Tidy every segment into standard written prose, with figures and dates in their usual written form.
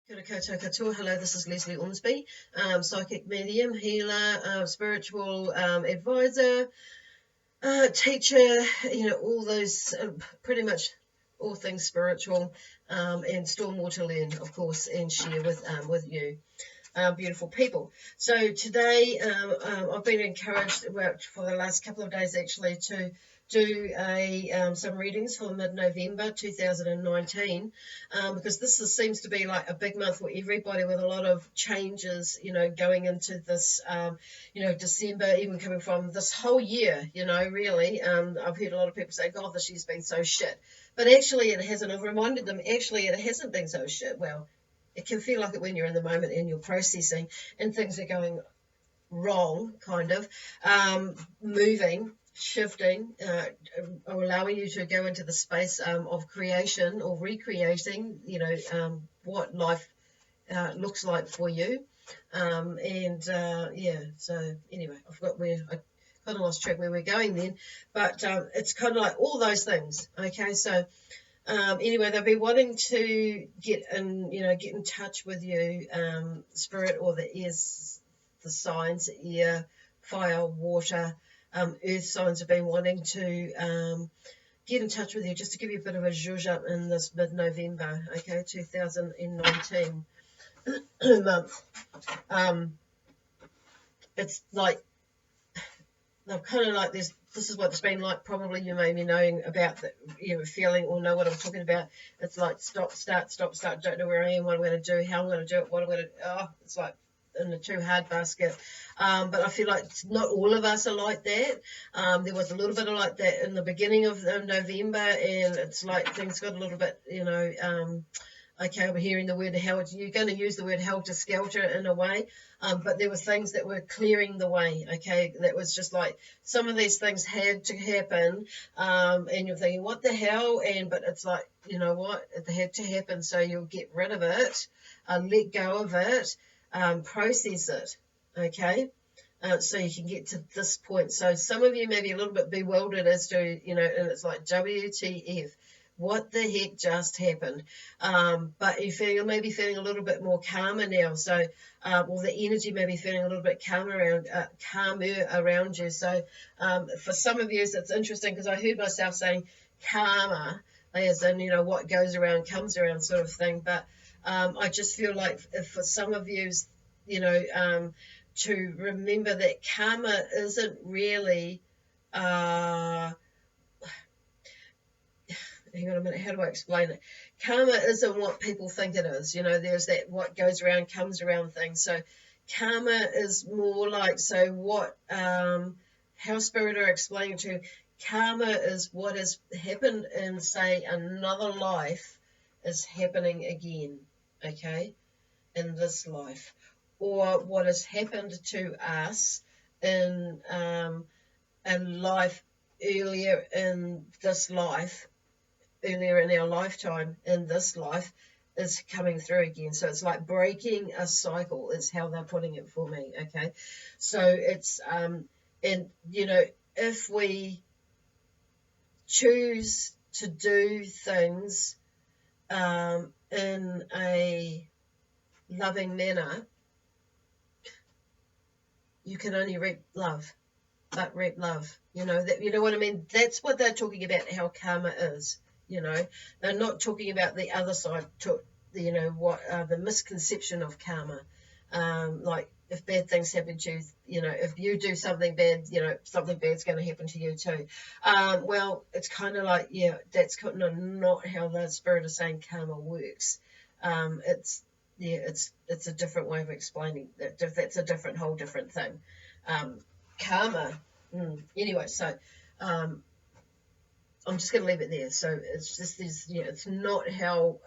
Kia ora koutou katoa. Hello, this is Leslie Ormsby, psychic medium, healer, spiritual advisor, teacher, all those, pretty much all things spiritual, and still more to learn, of course, and share with you. Beautiful people. So today I've been encouraged for the last couple of days actually to do some readings for mid-November 2019 because seems to be like a big month for everybody with a lot of changes, going into this, December, even coming from this whole year, really. I've heard a lot of people say, God, this year's been so shit. But actually it hasn't. I've reminded them, actually it hasn't been so shit. Well, it can feel like it when you're in the moment and you're processing and things are going wrong, kind of, moving, shifting, or allowing you to go into the space of creation or recreating, what life looks like for you. Yeah, so anyway, I kind of lost track where we're going then, but it's kind of like all those things. Okay, so anyway, they'll be wanting to get in touch with you, spirit, or the signs, air, fire, water, earth signs have been wanting to get in touch with you just to give you a bit of a zhuzh up in this mid-November, okay, 2019 month. It's like they're kind of like this is what it's been like. Probably you may be knowing about feeling or know what I'm talking about. It's like stop, start, don't know where I am, what I'm going to do, how I'm going to do it, what I'm going to, it's like in the too hard basket. But I feel like not all of us are like that. There was a little bit of like that in the beginning of November, and it's like things got a little bit, okay, I'm hearing the word helter. You're going to use the word helter-skelter in a way, but there were things that were clearing the way, okay? That was just like some of these things had to happen, and you're thinking, what the hell? But it's like, you know what? It had to happen, so you'll get rid of it, let go of it, process it, okay? So you can get to this point. So some of you may be a little bit bewildered as to, and it's like WTF. What the heck just happened? But you may be feeling a little bit more calmer now. So, or the energy may be feeling a little bit calmer around you. So, for some of you, it's interesting because I heard myself saying karma, as in, what goes around comes around sort of thing. But I just feel like for some of you, to remember that karma isn't really, hang on a minute, how do I explain it? Karma isn't what people think it is. There's that what goes around comes around thing. So karma is more like, so what, how spirit are explaining to you, karma is what has happened in, say, another life is happening again, okay, in this life. Or what has happened to us in a life earlier in this life, earlier in our lifetime, in this life, is coming through again. So it's like breaking a cycle is how they're putting it for me, okay? So it's, and, if we choose to do things in a loving manner, you can only reap love, but reap love. You know what I mean? That's what they're talking about, how karma is. They're not talking about the other side, the misconception of karma. Like if bad things happen to you, if you do something bad, something bad's going to happen to you too. Well, it's kind of like, that's kind of not how the spirit is saying karma works. It's a different way of explaining that. That's a whole different thing. Karma. Anyway, so I'm just going to leave it there. So it's just this, it's not how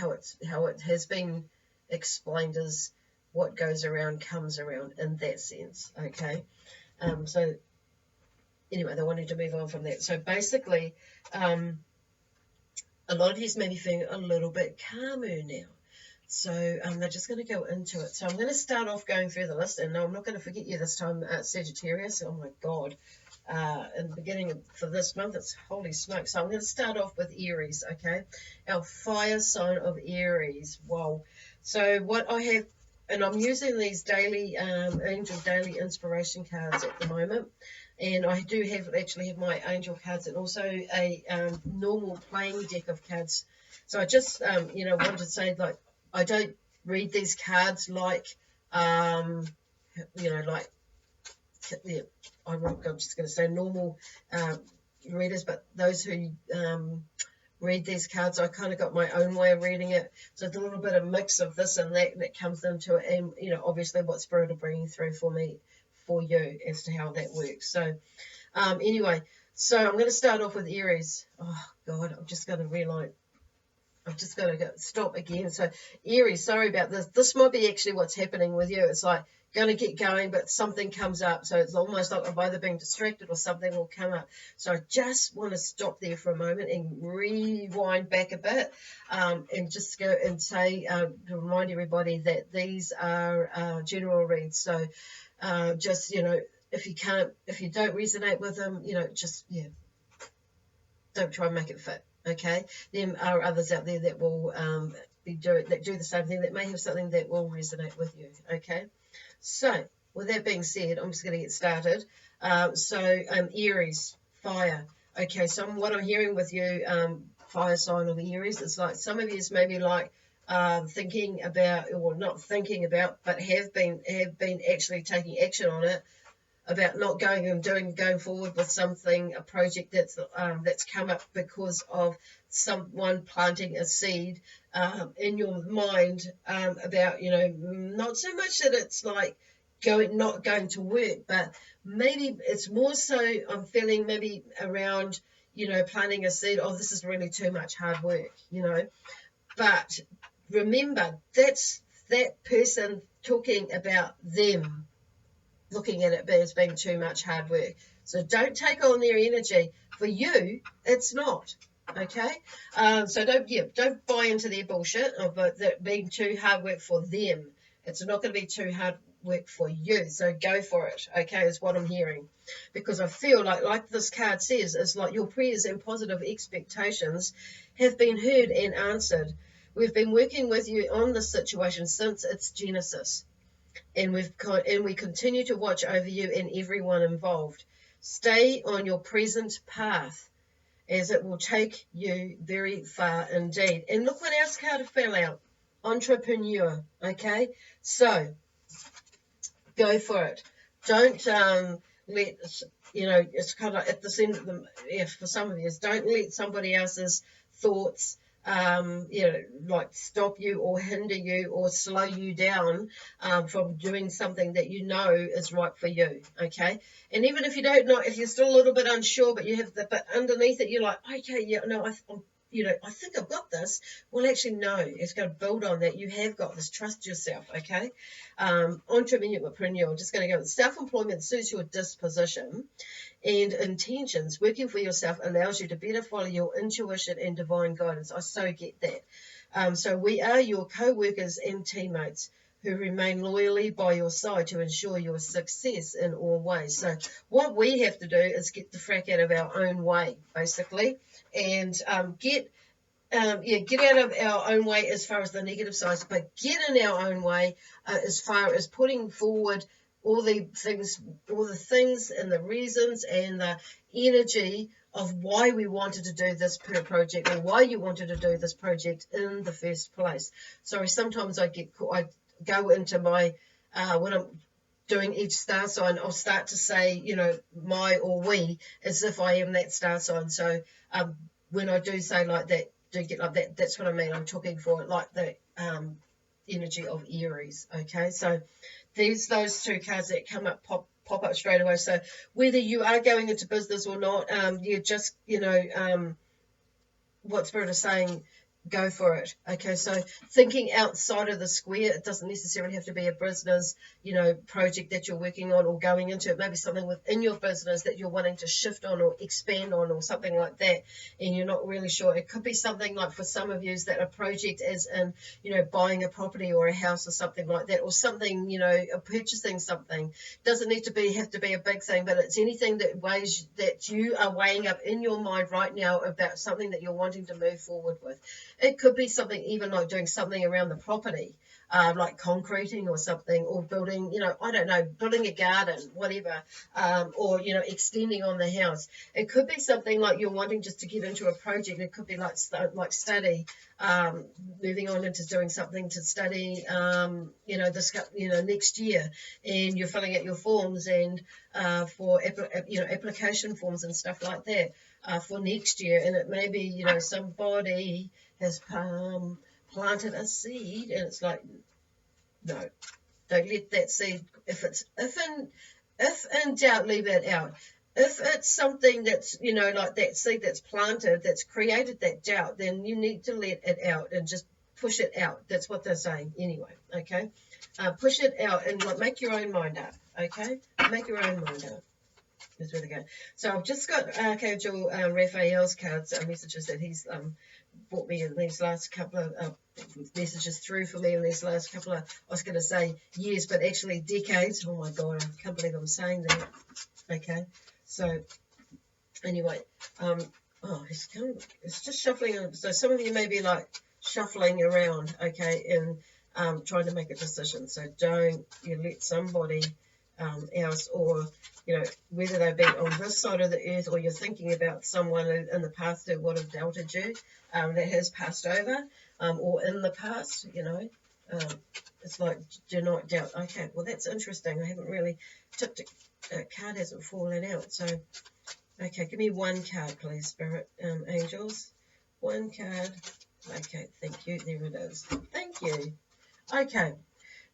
it has been explained as what goes around comes around in that sense. Okay. So anyway, they wanted to move on from that. So basically, a lot of you may be feeling a little bit calmer now. So they're just going to go into it. So I'm going to start off going through the list, and no, I'm not going to forget you this time, Sagittarius. Oh my God, in the beginning for this month. It's holy smoke. So I'm going to start off with Aries, okay? Our fire sign of Aries. Whoa. So what I have, and I'm using these daily angel daily inspiration cards at the moment, and I do actually have my angel cards and also a normal playing deck of cards. So I just wanted to say, like, I don't read these cards like like, yeah, I'm just going to say normal readers, but those who read these cards, I kind of got my own way of reading it. So it's a little bit of mix of this and that comes into it, and obviously what Spirit are bringing through for me, for you, as to how that works. So anyway, so I'm going to start off with Aries. Oh God, I'm just going to realize. I've just got to stop again. So Aries, sorry about this. This might be actually what's happening with you. It's like going to get going, but something comes up. So it's almost like I'm either being distracted or something will come up. So I just want to stop there for a moment and rewind back a bit, and just go and say, to remind everybody that these are general reads. So just, if you don't resonate with them, don't try and make it fit. Okay, there are others out there that will do the same thing, that may have something that will resonate with you. Okay, so with that being said, I'm just going to get started. Aries, fire. Okay, so what I'm hearing with you, fire sign of Aries, it's like some of you is maybe like thinking about, or not thinking about, but have been actually taking action on it, about not going forward with something, a project that's come up because of someone planting a seed in your mind, about, not so much that it's like not going to work, but maybe it's more so, I'm feeling maybe around, planting a seed, oh, this is really too much hard work, but remember, that's that person talking about them, looking at it as being too much hard work. So don't take on their energy. For you, it's not. Okay? So don't buy into their bullshit of that being too hard work for them. It's not going to be too hard work for you. So go for it. Okay, is what I'm hearing. Because I feel like this card says, it's like your prayers and positive expectations have been heard and answered. We've been working with you on this situation since its genesis. And we continue to watch over you and everyone involved. Stay on your present path, as it will take you very far indeed. And look what else card fell out. Entrepreneur. Okay, so go for it. Don't let, it's kind of like at the end of the, for some of you, don't let somebody else's thoughts like stop you or hinder you or slow you down from doing something that is right for you. Okay, and even if you don't know, if you're still a little bit unsure, but you have but underneath it, you're like, okay, yeah, no, I think I've got this. Well, actually, no, it's going to build on that. You have got this. Trust yourself, okay? Entrepreneur, just going to go with self-employment suits your disposition and intentions. Working for yourself allows you to better follow your intuition and divine guidance. I so get that. So we are your co-workers and teammates who remain loyally by your side to ensure your success in all ways. So what we have to do is get the frack out of our own way, basically, and get out of our own way as far as the negative sides, but get in our own way as far as putting forward all the things and the reasons and the energy of why we wanted to do this project, or why you wanted to do this project in the first place. Sorry, sometimes I go into my when I'm doing each star sign, I'll start to say, my or we, as if I am that star sign. So when I do say like that, do get like that, that's what I mean. I'm talking for like the energy of Aries. Okay, so those two cards that come up pop up straight away. So whether you are going into business or not, you just, what Spirit is saying, go for it. Okay, so thinking outside of the square, it doesn't necessarily have to be a business, project that you're working on or going into. It may be something within your business that you're wanting to shift on or expand on or something like that, and you're not really sure. It could be something like, for some of you, that a project is in, buying a property or a house or something like that, or something, purchasing something. Doesn't need to have to be a big thing, but it's anything that you are weighing up in your mind right now about something that you're wanting to move forward with. It could be something even like doing something around the property, like concreting or something, or building, I don't know, building a garden, whatever, or, extending on the house. It could be something like you're wanting just to get into a project. It could be like study, moving on into doing something to study, next year, and you're filling out your forms and for application forms and stuff like that for next year. And it may be, somebody has planted a seed, and it's like, no, don't let that seed, if in doubt, leave it out. If it's something that's, like that seed that's planted, that's created that doubt, then you need to let it out and just push it out. That's what they're saying anyway, okay? Push it out and make your own mind up, okay? Make your own mind up. That's where they go. So I've just got Archangel Raphael's cards, messages that he's brought me in these last couple of messages through for me in these last couple of, I was going to say years, but actually decades. Oh my God, I can't believe I'm saying that. Okay, so anyway, it's just shuffling. So some of you may be like shuffling around, okay, and trying to make a decision. So don't you let somebody else, or whether they be on this side of the earth, or you're thinking about someone in the past that would have doubted you, that has passed over, or in the past, it's like, do not doubt. Okay, well, that's interesting. I haven't really tipped it. Card hasn't fallen out. So, okay, give me one card, please, Spirit, angels. One card. Okay, thank you. There it is. Thank you. Okay.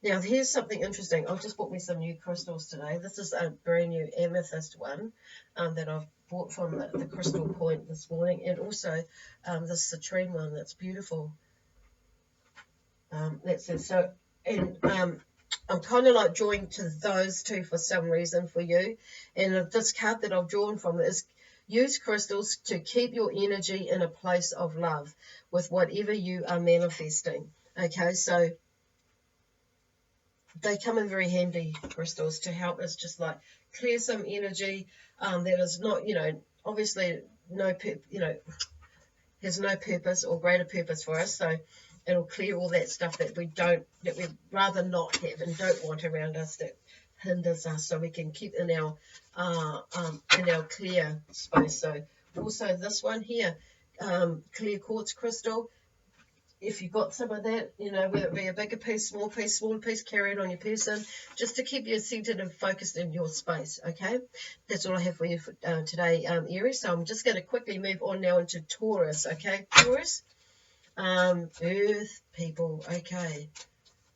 Now, here's something interesting. I've just bought me some new crystals today. This is a brand new amethyst one that I've bought from the Crystal Point this morning, and also this citrine one that's beautiful. That's it. So, and I'm kind of like drawing to those two for some reason for you. And this card that I've drawn from is, use crystals to keep your energy in a place of love with whatever you are manifesting. Okay, so they come in very handy, crystals, to help us just like clear some energy that is not, obviously has no purpose or greater purpose for us. So it'll clear all that stuff that we'd rather not have and don't want around us, that hinders us, so we can keep in our clear space. So also this one here, clear quartz crystal. If you've got some of that, whether it be a bigger piece, smaller piece, carry it on your person, just to keep you centered and focused in your space, okay? That's all I have for you for, today, Aries. So I'm just going to quickly move on now into Taurus, okay? Taurus, Earth people, okay?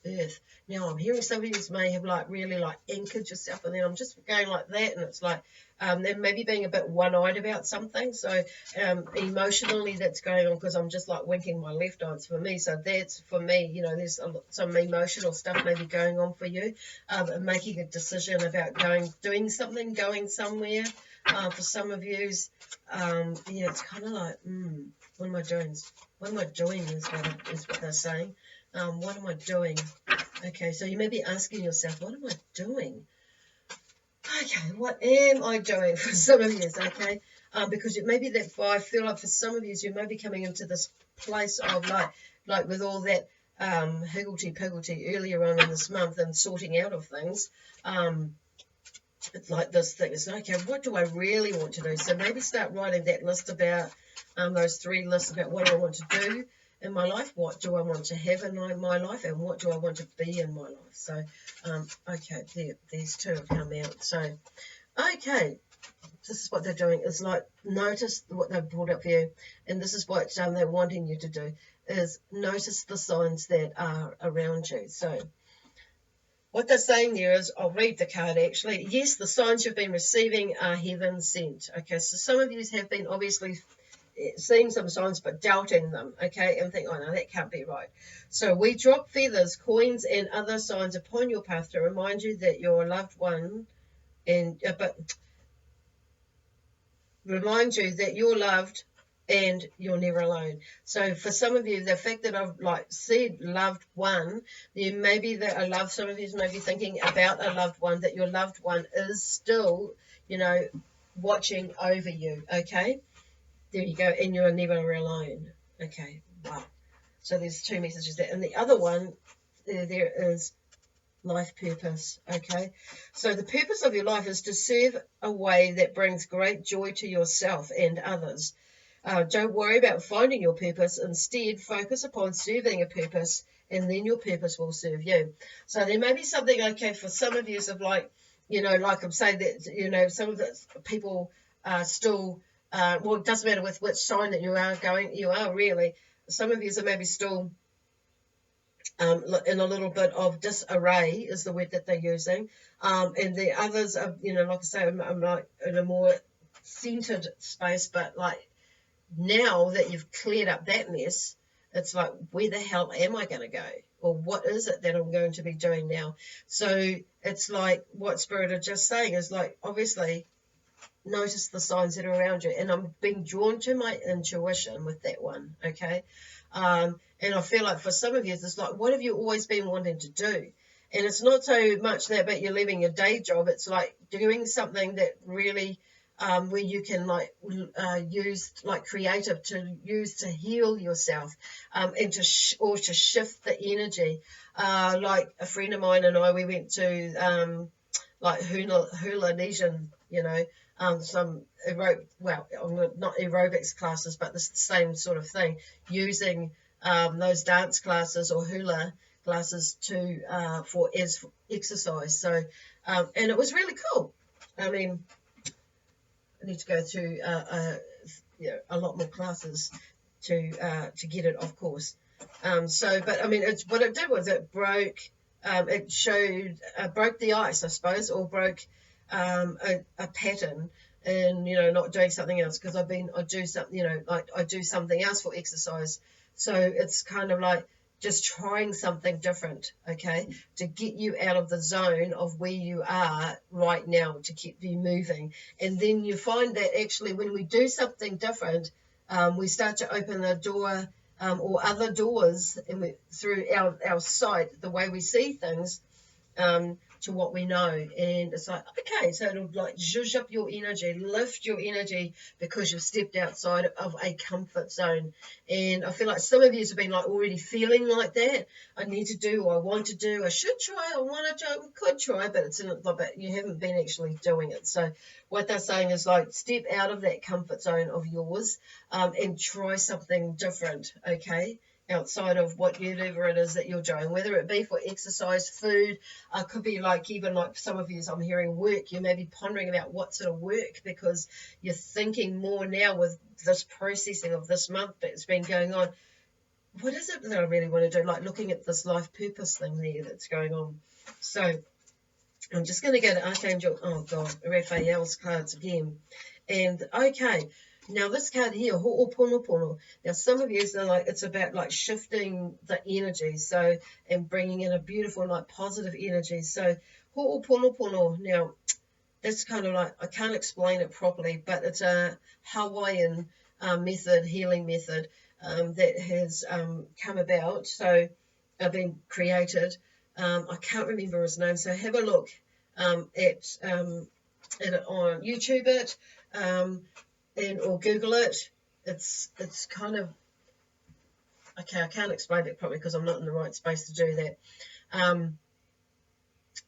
Earth. Now I'm hearing some of you may have really anchored yourself, and then I'm just going like that, and it's like then maybe being a bit one-eyed about something. So emotionally that's going on, because I'm just like winking my left eye. It's for me. So that's for me, there's some emotional stuff maybe going on for you, making a decision about doing something, going somewhere. For some of you, it's kind of like, what am I doing? What am I doing is what they're saying. What am I doing? Okay, so you may be asking yourself, what am I doing? Okay, what am I doing for some of you, okay? Because it may be that I feel like for some of you may be coming into this place of like with all that higgledy-piggledy earlier on in this month and sorting out of things. It's like this thing. It's like, okay, what do I really want to do? So maybe start writing that list about, those 3 lists about what I want to do in my life, what do I want to have in my life, and what do I want to be in my life. So, okay, these 2 have come out. So, okay, this is what they're doing, is like notice what they've brought up for you, and this is what they're wanting you to do, is notice the signs that are around you. So, what they're saying there is, I'll read the card actually. Yes, the signs you've been receiving are heaven sent. Okay, so some of you have been obviously seeing some signs but doubting them, okay, and think, oh no, that can't be right. So we drop feathers, coins, and other signs upon your path to remind you that your loved one, and but remind you that you're loved and you're never alone. So for some of you, the fact that I've like said loved one, there may be that I love, some of you may be thinking about a loved one, that your loved one is still, you know, watching over you, okay? There you go, and you're never alone. Okay, wow. So there's two messages there. And the other one, there is life purpose, okay? So the purpose of your life is to serve a way that brings great joy to yourself and others. Don't worry about finding your purpose. Instead, focus upon serving a purpose, and then your purpose will serve you. So there may be something, okay, for some of you of like, you know, like I'm saying that, you know, some of the people are still, well, it doesn't matter with which sign that you are really. Some of you are maybe still in a little bit of disarray is the word that they're using. And the others are, you know, like I say, I'm like in a more centered space, but like now that you've cleared up that mess, it's like, where the hell am I going to go? Or what is it that I'm going to be doing now? So it's like what Spirit are just saying is like, obviously, notice the signs that are around you. And I'm being drawn to my intuition with that one, okay? And I feel like for some of you, it's like, what have you always been wanting to do? And it's not so much that but you're leaving your day job. It's like doing something that really, where you can like use like creative to use to heal yourself, and to shift the energy. Like a friend of mine and I, we went to like hula Nation, you know, some not aerobics classes, but the same sort of thing, using those dance classes or hula classes to for exercise. So and it was really cool. I mean, I need to go through you know, a lot more classes to get it, of course. So, but I mean, it's what it did was it broke. It showed broke the ice, I suppose, or broke a pattern, and you know, not doing something else, because I do something, you know, like I do something else for exercise. So it's kind of like just trying something different, okay, to get you out of the zone of where you are right now, to keep you moving. And then you find that actually when we do something different, we start to open the door or other doors, and through our sight, the way we see things, to what we know. And it's like, okay, so it'll like zhuzh up your energy, lift your energy, because you've stepped outside of a comfort zone. And I feel like some of you have been like already feeling like that. I need to do, I want to do, I should try, I want to try, could try, but it's but you haven't been actually doing it. So what they're saying is like, step out of that comfort zone of yours, and try something different, okay, outside of whatever it is that you're doing, whether it be for exercise, food, could be like even like some of you, I'm hearing work, you may be pondering about what sort of work, because you're thinking more now with this processing of this month that's been going on, what is it that I really want to do, like looking at this life purpose thing there that's going on. So I'm just going to go to Archangel, oh God, Raphael's cards again. And okay, now this card here, Ho'oponopono. Now some of you are like, it's about like shifting the energy, so, and bringing in a beautiful like positive energy. So Ho'oponopono, now that's kind of like, I can't explain it properly, but it's a Hawaiian method, healing method, that has come about, so been created. I can't remember his name, so have a look at it on YouTube and or Google it. It's kind of, okay, I can't explain it properly because I'm not in the right space to do that.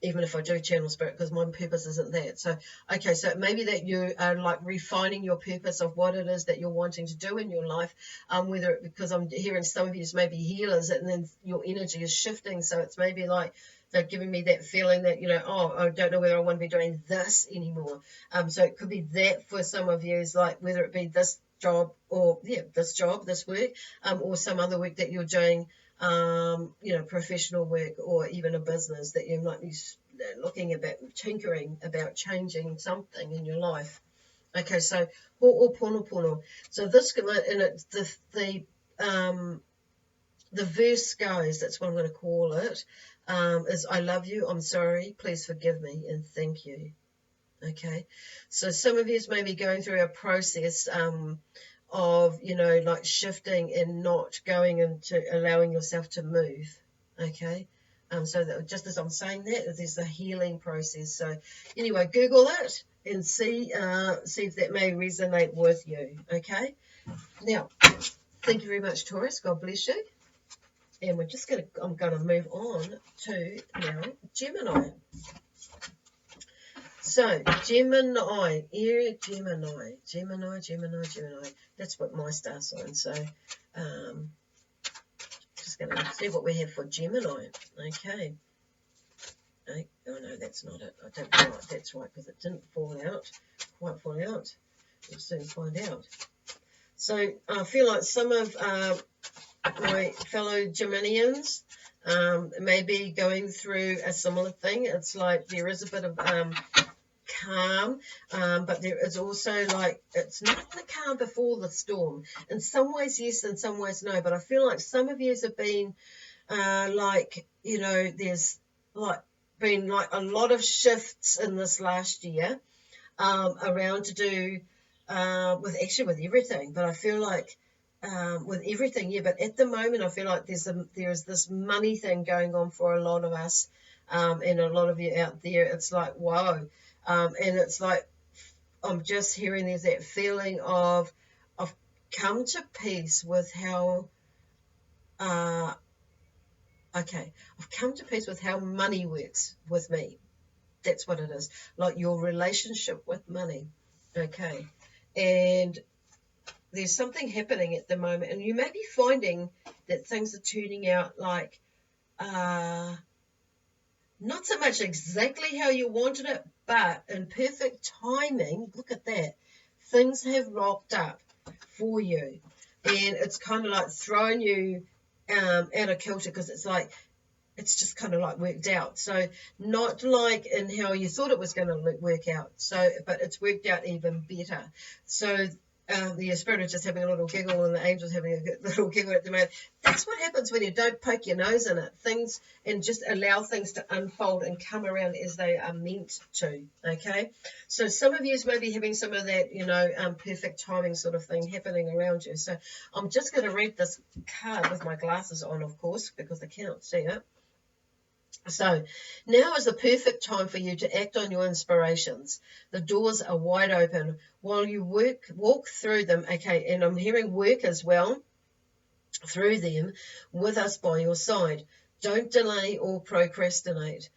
Even if I do channel spirit, because my purpose isn't that. So, okay, so maybe that you are like refining your purpose of what it is that you're wanting to do in your life, whether it, because I'm hearing some of you is maybe healers, and then your energy is shifting, so it's maybe like they're giving me that feeling that, you know, oh, I don't know whether I want to be doing this anymore. So it could be that for some of you, is like whether it be this job or, yeah, this job, this work, or some other work that you're doing, you know, professional work, or even a business that you might be looking about, tinkering about changing something in your life. Okay, so ho'oponopono. So this, and it's the verse goes, that's what I'm going to call it, is I love you, I'm sorry, please forgive me, and thank you. Okay, so some of you may be going through a process of, you know, like shifting and not going into allowing yourself to move. Okay, so that just as I'm saying that, there's a healing process. So anyway, Google it and see if that may resonate with you. Okay, now thank you very much, Taurus. God bless you. And I'm gonna move on to now Gemini. So, Gemini, Gemini. That's what my star sign. So, just going to see what we have for Gemini. Okay. Oh, no, that's not it. I don't know. That's right, because it didn't quite fall out. We'll soon find out. So, I feel like some of my fellow Geminians may be going through a similar thing. It's like there is a bit of calm, but there is also like, it's not the calm before the storm. In some ways yes, in some ways no, but I feel like some of you have been like, you know, there's like been like a lot of shifts in this last year around to do with everything, but I feel like with everything, yeah, but at the moment I feel like there's this money thing going on for a lot of us, and a lot of you out there. It's like, whoa. And it's like, I'm just hearing there's that feeling of, I've come to peace with how, I've come to peace with how money works with me. That's what it is. Like your relationship with money. Okay. And there's something happening at the moment, and you may be finding that things are turning out like, not so much exactly how you wanted it, but in perfect timing. Look at that. Things have rocked up for you. And it's kind of like throwing you out of kilter, because it's like, it's just kind of like worked out. So not like in how you thought it was going to work out. So, but it's worked out even better. So the spirit is just having a little giggle, and the angel's having a little giggle at the moment. That's what happens when you don't poke your nose in it. Things, and just allow things to unfold and come around as they are meant to. Okay, so some of you may be having some of that, you know, perfect timing sort of thing happening around you. So I'm just going to read this card with my glasses on, of course, because I cannot see it. So now is the perfect time for you to act on your inspirations. The doors are wide open while you walk through them. Okay, and I'm hearing work as well through them with us by your side. Don't delay or procrastinate,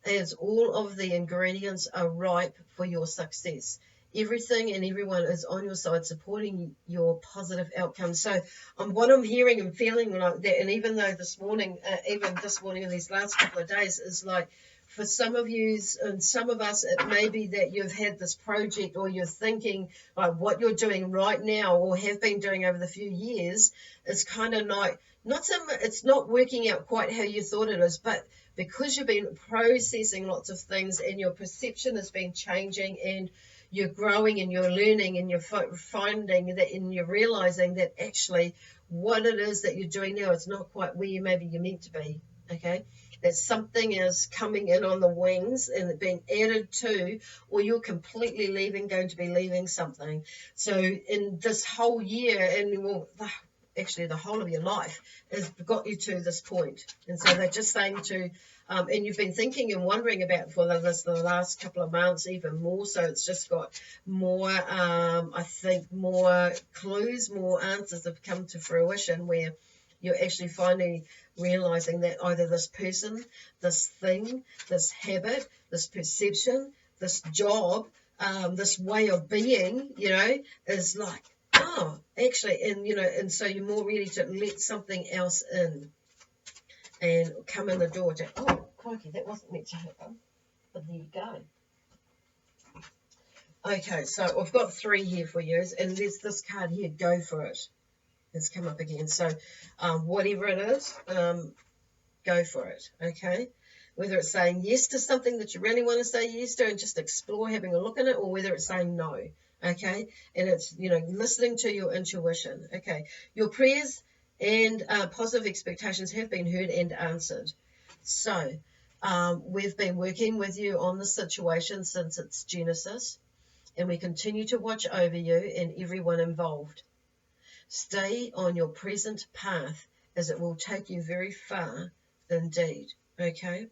as all of the ingredients are ripe for your success. Everything and everyone is on your side, supporting your positive outcome. So what I'm hearing and feeling like that, and even though this morning and these last couple of days, is like, for some of you and some of us, it may be that you've had this project, or you're thinking like what you're doing right now, or have been doing over the few years, is kind of like, it's not working out quite how you thought it is, but because you've been processing lots of things, and your perception has been changing, and you're growing, and you're learning, and you're finding that, and you're realizing that actually what it is that you're doing now is not quite where you're meant to be. Okay, that something is coming in on the wings and being added to, or you're completely going to be leaving something. So in this whole year, and well, actually the whole of your life has got you to this point. And so they're just saying to, and you've been thinking and wondering about for the last couple of months, even more so. It's just got more, I think, more clues, more answers have come to fruition, where you're actually finally realizing that either this person, this thing, this habit, this perception, this job, this way of being, you know, is like, oh, actually, and, you know, and so you're more ready to let something else in and come in the door to, oh, crikey, that wasn't meant to happen, but there you go. Okay, so I've got 3 here for you, and there's this card here, go for it. It's come up again. So whatever it is, go for it, okay? Whether it's saying yes to something that you really want to say yes to and just explore having a look at it, or whether it's saying no, okay? And it's, you know, listening to your intuition, okay? Your prayers and positive expectations have been heard and answered. So we've been working with you on the situation since its genesis, and we continue to watch over you and everyone involved. Stay on your present path, as it will take you very far indeed, okay?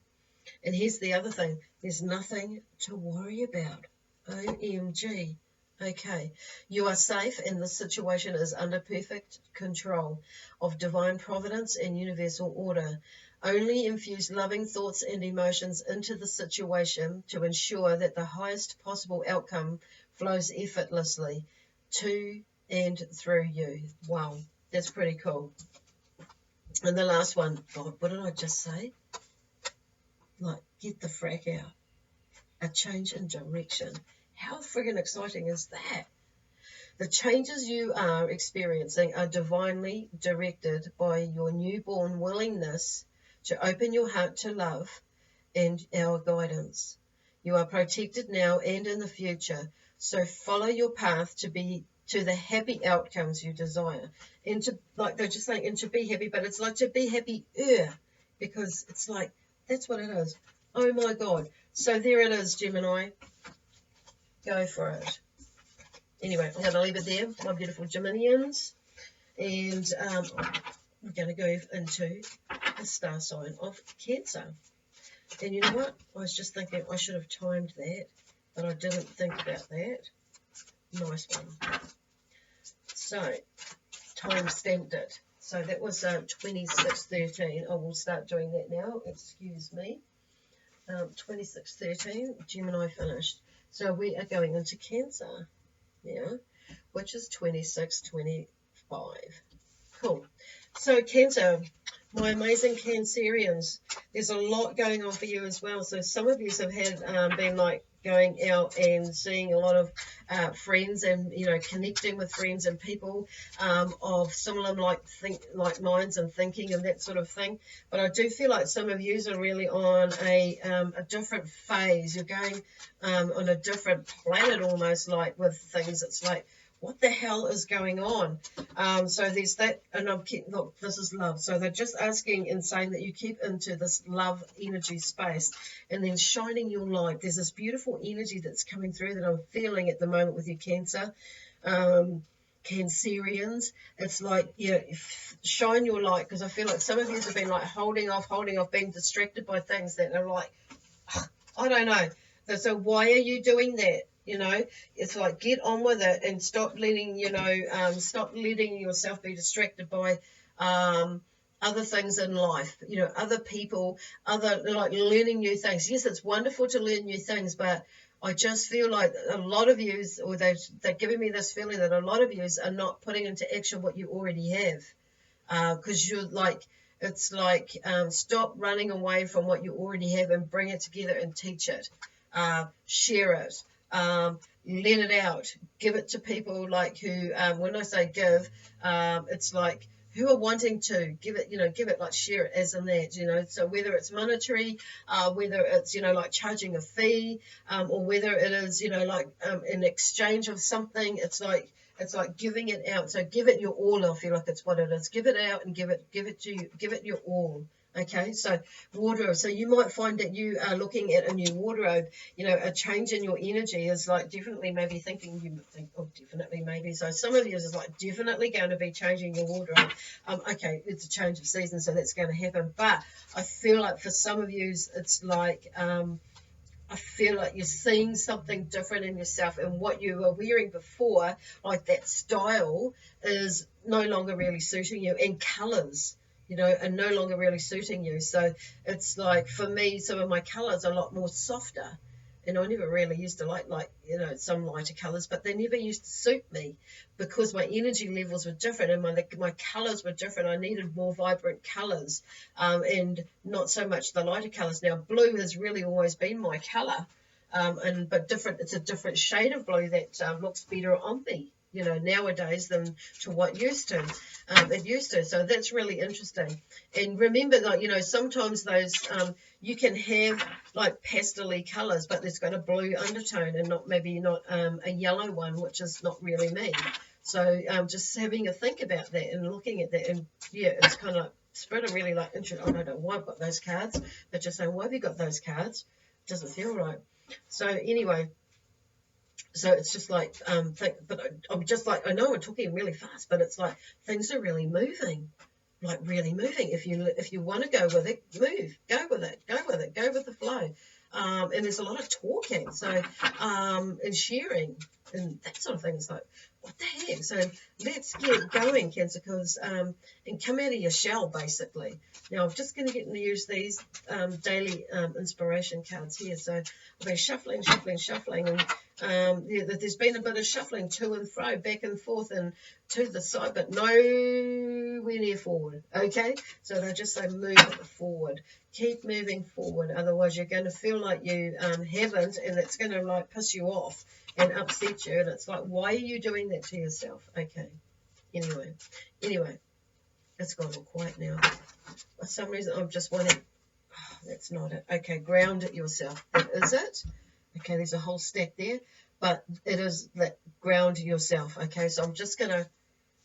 And here's the other thing. There's nothing to worry about. OMG. Okay. You are safe, and the situation is under perfect control of divine providence and universal order. Only infuse loving thoughts and emotions into the situation to ensure that the highest possible outcome flows effortlessly to and through you. Wow, that's pretty cool. And the last one, God, what did I just say? Like, get the frack out. A change in direction. How friggin' exciting is that? The changes you are experiencing are divinely directed by your newborn willingness to open your heart to love and our guidance. You are protected now and in the future, so follow your path to the happy outcomes you desire. And to, like they're just saying, and to be happy, but it's like to be happier, because it's like, that's what it is. Oh my God. So there it is, Gemini. Go for it. Anyway, I'm going to leave it there, my beautiful Geminians. And we're going to go into the star sign of Cancer. And you know what? I was just thinking I should have timed that, but I didn't think about that. Nice one. So, time stamped it. So that was 2613. I will start doing that now. Excuse me. 2613, Gemini finished. So we are going into Cancer now, which is 2625. Cool. So Cancer, my amazing Cancerians, there's a lot going on for you as well. So some of you have had been like going out and seeing a lot of friends, and you know, connecting with friends and people of similar like minds and thinking and that sort of thing. But I do feel like some of you are really on a different phase. You're going on a different planet almost, like with things. It's like, what the hell is going on? So there's that, and look, this is love. So they're just asking and saying that you keep into this love energy space, and then shining your light. There's this beautiful energy that's coming through that I'm feeling at the moment with you, Cancer. Cancerians, it's like, yeah, shine your light, because I feel like some of you have been like holding off, being distracted by things that are like, I don't know. So why are you doing that? You know, it's like, get on with it and stop letting, stop letting yourself be distracted by other things in life, you know, other people, like learning new things. Yes, it's wonderful to learn new things, but I just feel like a lot of you, or they're giving me this feeling that a lot of you are not putting into action what you already have, because you're like, it's like, stop running away from what you already have and bring it together and teach it, share it. Let it out, give it to people like who, when I say give, it's like who are wanting to give it, like share it as in that, so whether it's monetary, whether it's, like charging a fee, or whether it is, like in exchange of something, it's like giving it out. So give it your all. I feel like it's what it is. Give it out and give it your all. Okay, so wardrobe. So you might find that you are looking at a new wardrobe, a change in your energy is like definitely maybe thinking, you think, oh, definitely maybe. So some of you is like definitely going to be changing your wardrobe. Okay, it's a change of season, so that's going to happen. But I feel like for some of you, it's like, I feel like you're seeing something different in yourself, and what you were wearing before, like that style, is no longer really suiting you, and colours, are no longer really suiting you. So it's like, for me, some of my colours are a lot more softer, and I never really used to like some lighter colours, but they never used to suit me because my energy levels were different, and my colours were different. I needed more vibrant colours, and not so much the lighter colours. Now, blue has really always been my colour, but different. It's a different shade of blue that looks better on me. you know, nowadays than to what it used to. So that's really interesting. And remember, like, you know, sometimes those you can have like pastel-y colors, but there's got a blue undertone and maybe not a yellow one, which is not really me. So just having a think about that and looking at that, and yeah, it's kind of like Spirit are really like interested. I don't know why I've got those cards. They're just saying, why have you got those cards? It doesn't feel right. So anyway, so it's just like I'm just like, I know I'm talking really fast, but it's like things are really moving, like really moving. If you want to go with it, move, go with it, go with the flow. And there's a lot of talking, so and sharing and that sort of thing. It's like, what the heck? So let's get going, Cancer, because and come out of your shell, basically. Now I'm just going to get to use these daily inspiration cards here. So I've been shuffling, and yeah, there's been a bit of shuffling to and fro, back and forth, and to the side, but nowhere near forward. Okay, so they just say move it forward. Keep moving forward, otherwise you're going to feel like you haven't, and it's going to like piss you off and upset you, and it's like, why are you doing that to yourself? Okay, anyway, it's gone all quiet now. For some reason, I'm just wanting, oh, that's not it. Okay, ground it yourself. That is it. Okay, there's a whole stack there, but it is that ground yourself. Okay, so I'm just going to,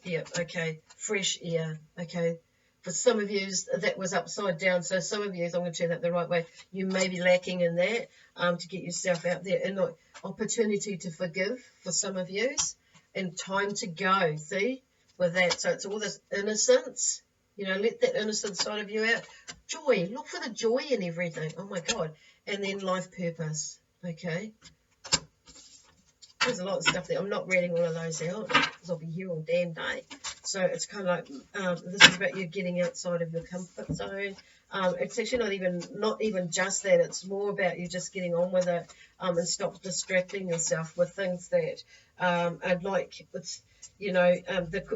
yeah, okay, fresh air. Okay, for some of you, that was upside down. So some of you, I'm going to turn that the right way. You may be lacking in that to get yourself out there. And like, opportunity to forgive for some of you. And time to go, see, with that. So it's all this innocence. You know, let that innocent side of you out. Joy. Look for the joy in everything. Oh, my God. And then life purpose. Okay. There's a lot of stuff there. I'm not reading all of those out because I'll be here all damn day. So it's kind of like this is about you getting outside of your comfort zone. It's actually not even just that. It's more about you just getting on with it and stop distracting yourself with things that and like it's, you know,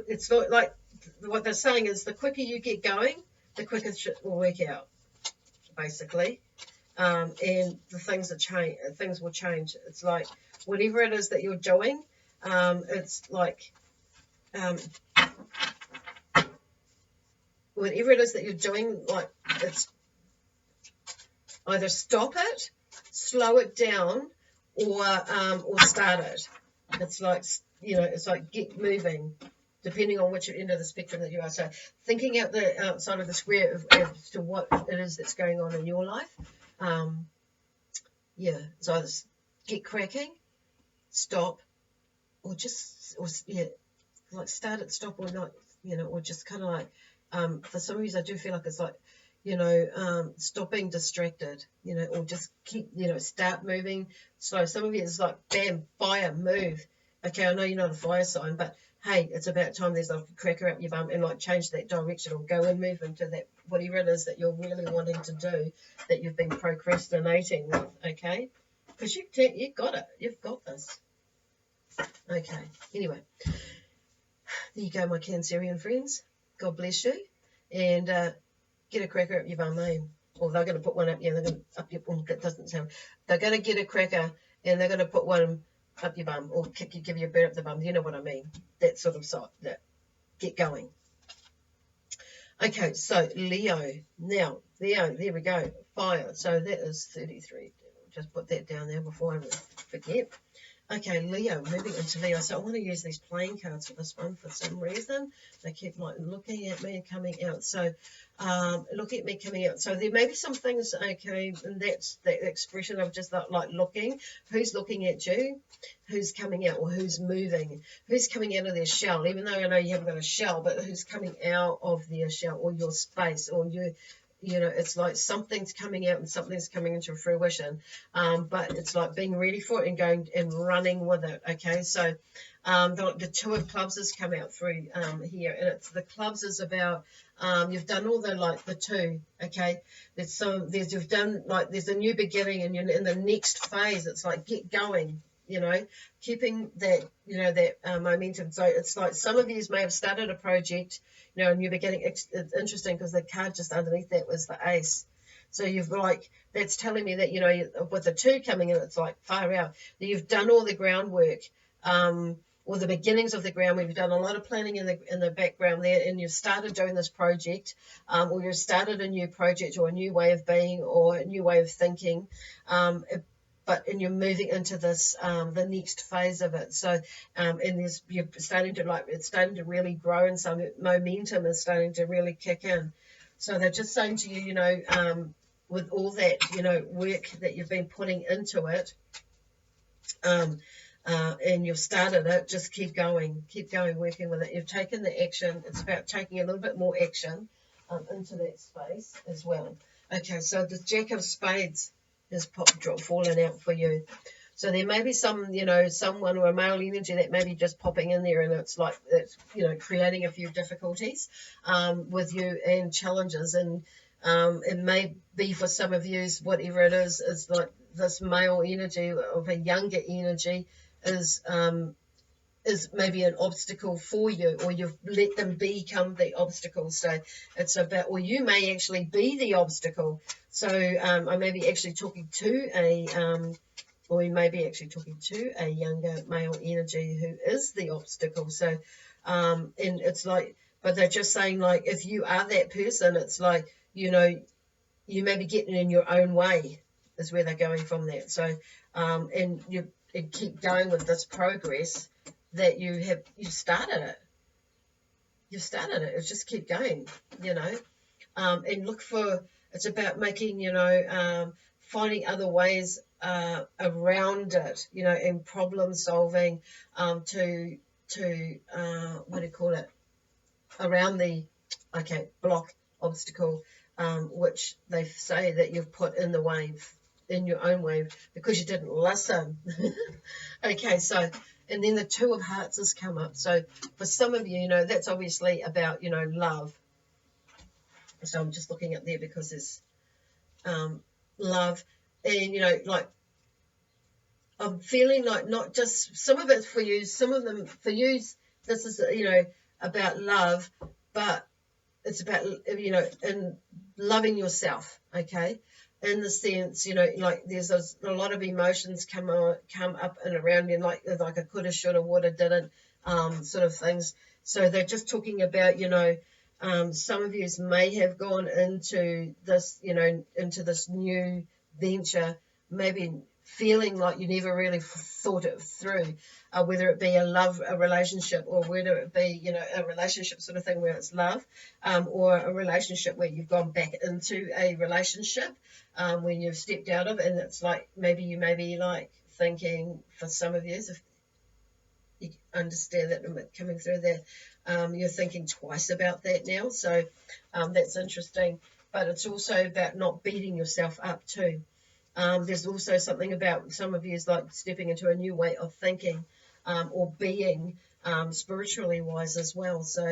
it's not like what they're saying is the quicker you get going, the quicker shit will work out, basically. And the things will change. It's like whatever it is that you're doing, it's like whatever it is that you're doing, like it's either stop it, slow it down, or start it. It's like, you know, it's like get moving, depending on which end of the spectrum that you are. So thinking out the outside of the square as to what it is that's going on in your life. Yeah, so either get cracking, stop, or like start it, stop, or not, you know, or just kind of like, for some reason I do feel like it's like, you know, stop being distracted, you know, or just keep, you know, start moving slow. Some of you it's like, bam, fire, move. Okay, I know you're not a fire sign, but hey, it's about time there's a cracker up your bum and like change that direction or go and move into that, whatever it is that you're really wanting to do that you've been procrastinating with, okay? Because you got it. You've got this. Okay, anyway. There you go, my Cancerian friends. God bless you. And get a cracker up your bum, eh? Or they're going to put one up, yeah, they're going to up your bum. That doesn't sound. They're going to get a cracker and they're going to put one up your bum or give you a bird up the bum. You know what I mean? That sort of side. That. Get going. Okay, so Leo. Now, Leo, there we go. Fire. So that is 33. Just put that down there before I forget. Okay, Leo, moving into Leo. So I want to use these playing cards for this one for some reason. They keep like looking at me and coming out. So looking at me coming out. So there may be some things, okay, and that's the expression of just like looking. Who's looking at you? Who's coming out or who's moving? Who's coming out of their shell? Even though I know you haven't got a shell, but who's coming out of their shell or your space or you know, it's like something's coming out and something's coming into fruition, but it's like being ready for it and going and running with it, okay? So the Two of Clubs has come out through here, and it's the clubs is about you've done all the, like, the two, okay? There's you've done, like, there's a new beginning, and you're in the next phase. It's like, get going, you know, keeping that, you know, that momentum. So it's like some of you may have started a project, you know, and you're beginning. It's interesting because the card just underneath that was the ace. So you've like, that's telling me that, you know, with the two coming in, it's like far out. That you've done all the groundwork, or or the beginnings of the ground, where you've done a lot of planning in the background there, and you've started doing this project, or you've started a new project or a new way of being or a new way of thinking, and you're moving into this the next phase of it. So and you're starting to it's starting to really grow, and some momentum is starting to really kick in. So they're just saying to you, with all that work that you've been putting into it, and you've started it, just keep going working with it. You've taken the action. It's about taking a little bit more action into that space as well. Okay, so the Jack of Spades has fallen out for you. So there may be someone or a male energy that may be just popping in there, and it's creating a few difficulties with you and challenges, and it may be for some of you, whatever it is like this male energy of a younger energy is maybe an obstacle for you, or you've let them become the obstacle. So it's about, or you may actually be the obstacle. So I may be actually talking to or we may be actually talking to a younger male energy who is the obstacle. So and it's like, but they're just saying, like, if you are that person, it's like, you may be getting in your own way, is where they're going from that. So and you keep going with this progress that you started it. You've started it. It's just keep going, and look for, it's about making, finding other ways around it, and problem solving to what do you call it, around the block, obstacle, which they say that you've put in the wave, in your own wave, because you didn't listen. Okay, so, and then the Two of Hearts has come up. So for some of you, that's obviously about, love. So I'm just looking up there because there's love, and, like, I'm feeling like not just, some of it's for you, some of them for you, this is, about love, but it's about, in loving yourself, okay? In the sense, like there's a lot of emotions come up and around you, like a coulda, shoulda, woulda, didn't, sort of things. So they're just talking about, some of you may have gone into this, into this new venture, maybe feeling like you never really thought it through, whether it be a relationship, or whether it be, a relationship sort of thing where it's love, or a relationship where you've gone back into a relationship when you've stepped out of, and it's like maybe you may be like thinking, for some of you, if you understand that coming through that, you're thinking twice about that now. So that's interesting, but it's also about not beating yourself up too. There's also something about some of you is like stepping into a new way of thinking, or being, spiritually wise as well. So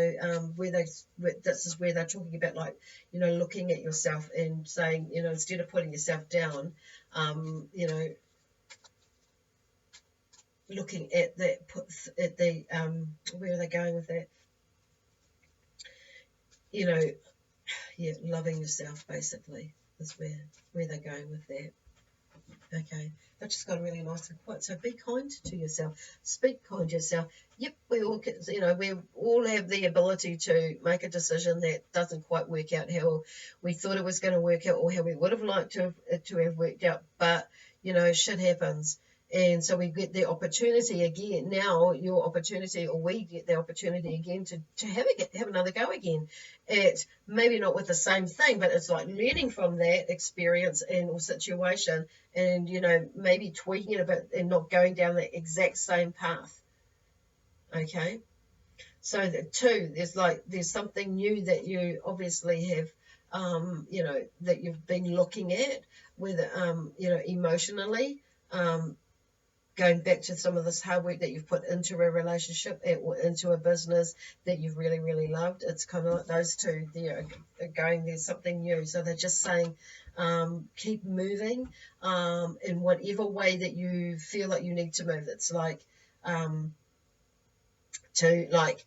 this is where they're talking about, like, looking at yourself and saying, instead of putting yourself down, looking at that, where are they going with that? Loving yourself basically is where they're going with that. Okay, that just got a really nice quote. So be kind to yourself, speak kind to yourself. Yep, we all have the ability to make a decision that doesn't quite work out how we thought it was going to work out, or how we would have liked to have worked out. But shit happens, and so we get the opportunity again. Now your opportunity, or we get the opportunity again to have another go again. It maybe not with the same thing, but it's like learning from that experience or situation, and maybe tweaking it a bit and not going down the exact same path. Okay, so there's something new that you obviously have, that you've been looking at, whether emotionally, going back to some of this hard work that you've put into a relationship or into a business that you've really, really loved. It's kind of like those two there are going, there's something new. So they're just saying, keep moving in whatever way that you feel like you need to move. It's like to like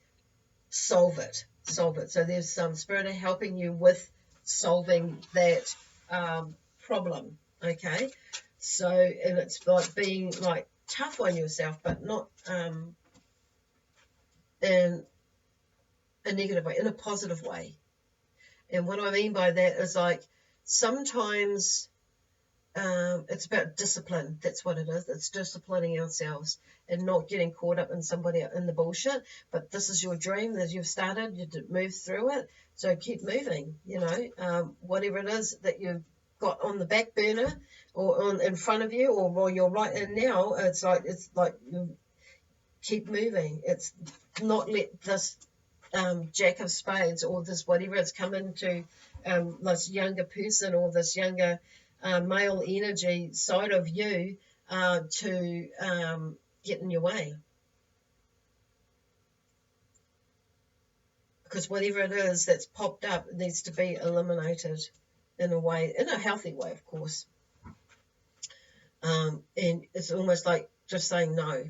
solve it. So there's some spirit of helping you with solving that problem. Okay, so, and it's like being like tough on yourself, but not in a negative way, in a positive way. And what I mean by that is like sometimes it's about discipline. That's what it is. It's disciplining ourselves and not getting caught up in somebody in the bullshit. But this is your dream that you've started. You move through it. So keep moving, you know, whatever it is that you've got on the back burner or on in front of you or while you're right in now, it's like you keep moving. It's not let this Jack of Spades or this whatever it's come into this younger person or this younger male energy side of you to get in your way. Because whatever it is that's popped up needs to be eliminated in a way, in a healthy way, of course. And it's almost like just saying no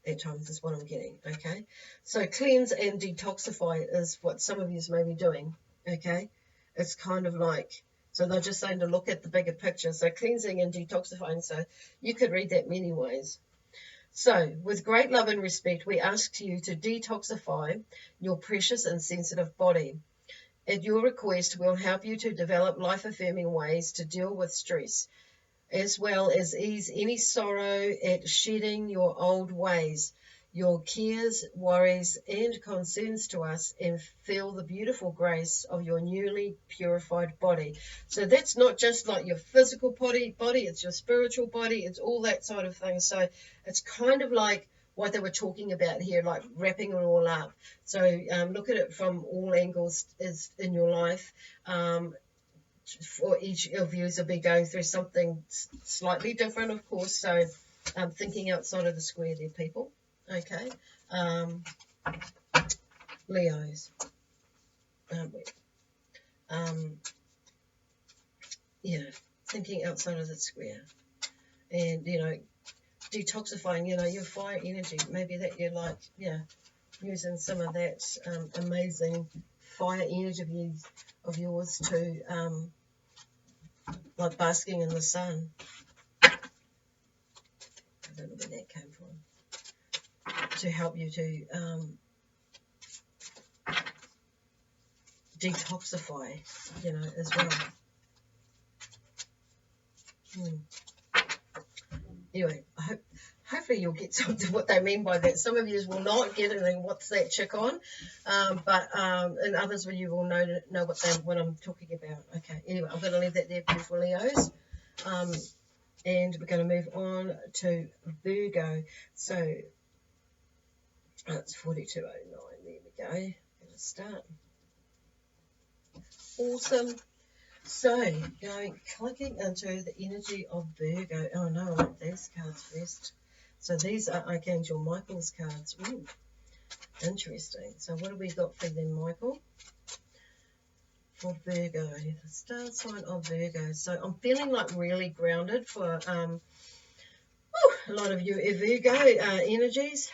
at times is what I'm getting, okay? So cleanse and detoxify is what some of you may be doing, okay? It's kind of like, so they're just saying to look at the bigger picture. So cleansing and detoxifying, so you could read that many ways. So, with great love and respect, we ask you to detoxify your precious and sensitive body. At your request, we'll help you to develop life-affirming ways to deal with stress, as well as ease any sorrow at shedding your old ways, your cares, worries, and concerns to us, and feel the beautiful grace of your newly purified body. So that's not just like your physical body, it's your spiritual body, it's all that sort of thing. So it's kind of like what they were talking about here, like wrapping it all up. So look at it from all angles is in your life. For each of you will be going through something slightly different, of course. So thinking outside of the square there, people. Okay, Leos, aren't we? You know, thinking outside of the square, and you know, detoxifying. You know, your fire energy. Maybe that you're like, yeah, using some of that amazing fire energy of yours to, like basking in the sun. I don't know where that came from. To help you to detoxify, you know, as well. Anyway, hopefully you'll get something what they mean by that. Some of you will not get anything. What's that chick on? And others of you will know what I'm talking about. Okay. Anyway, I'm going to leave that there, beautiful Leos. And we're going to move on to Virgo. So. It's 42:09. There we go. Going to start. Awesome. So, clicking into the energy of Virgo. Oh no, I want these cards first. So these are Archangel Michael's cards. Ooh, interesting. So what have we got for them, Michael? For Virgo, the star sign of Virgo. So I'm feeling like really grounded for a lot of you Virgo energies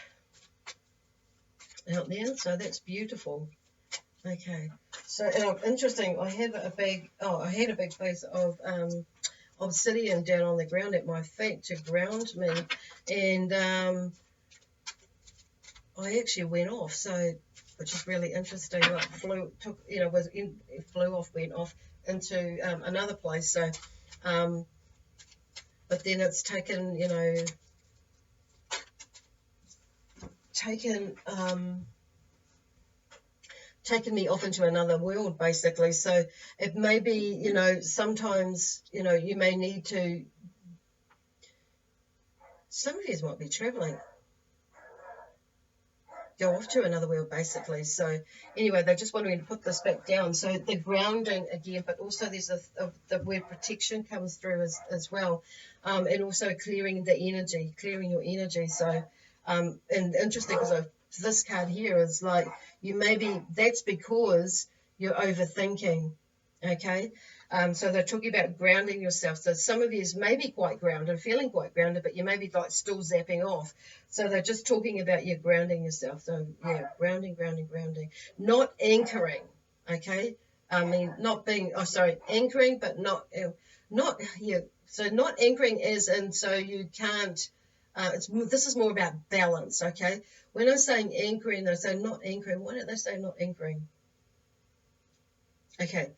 out there, so that's beautiful. Okay, so interesting. I had a big piece of obsidian down on the ground at my feet to ground me, and I actually went off. So, which is really interesting. Like flew off, went off into another place. So, but then it's taken, you know. Taken me off into another world, basically. So it may be, you know, sometimes, you know, you may need to, some of you might be traveling, go off to another world, basically. So anyway, they just wanted me to put this back down. So the grounding again, but also there's the word protection comes through as well, and also clearing your energy. So and interesting because this card here is like that's because you're overthinking. Okay, so they're talking about grounding yourself. So some of you may be quite grounded, feeling quite grounded, but you may be like still zapping off. So they're just talking about you grounding yourself. So yeah, grounding, not anchoring. Okay, I mean not being anchoring, but not So not anchoring as in so you can't. This is more about balance, okay? When I'm saying anchoring, they say not anchoring. Why don't they say not anchoring? Okay.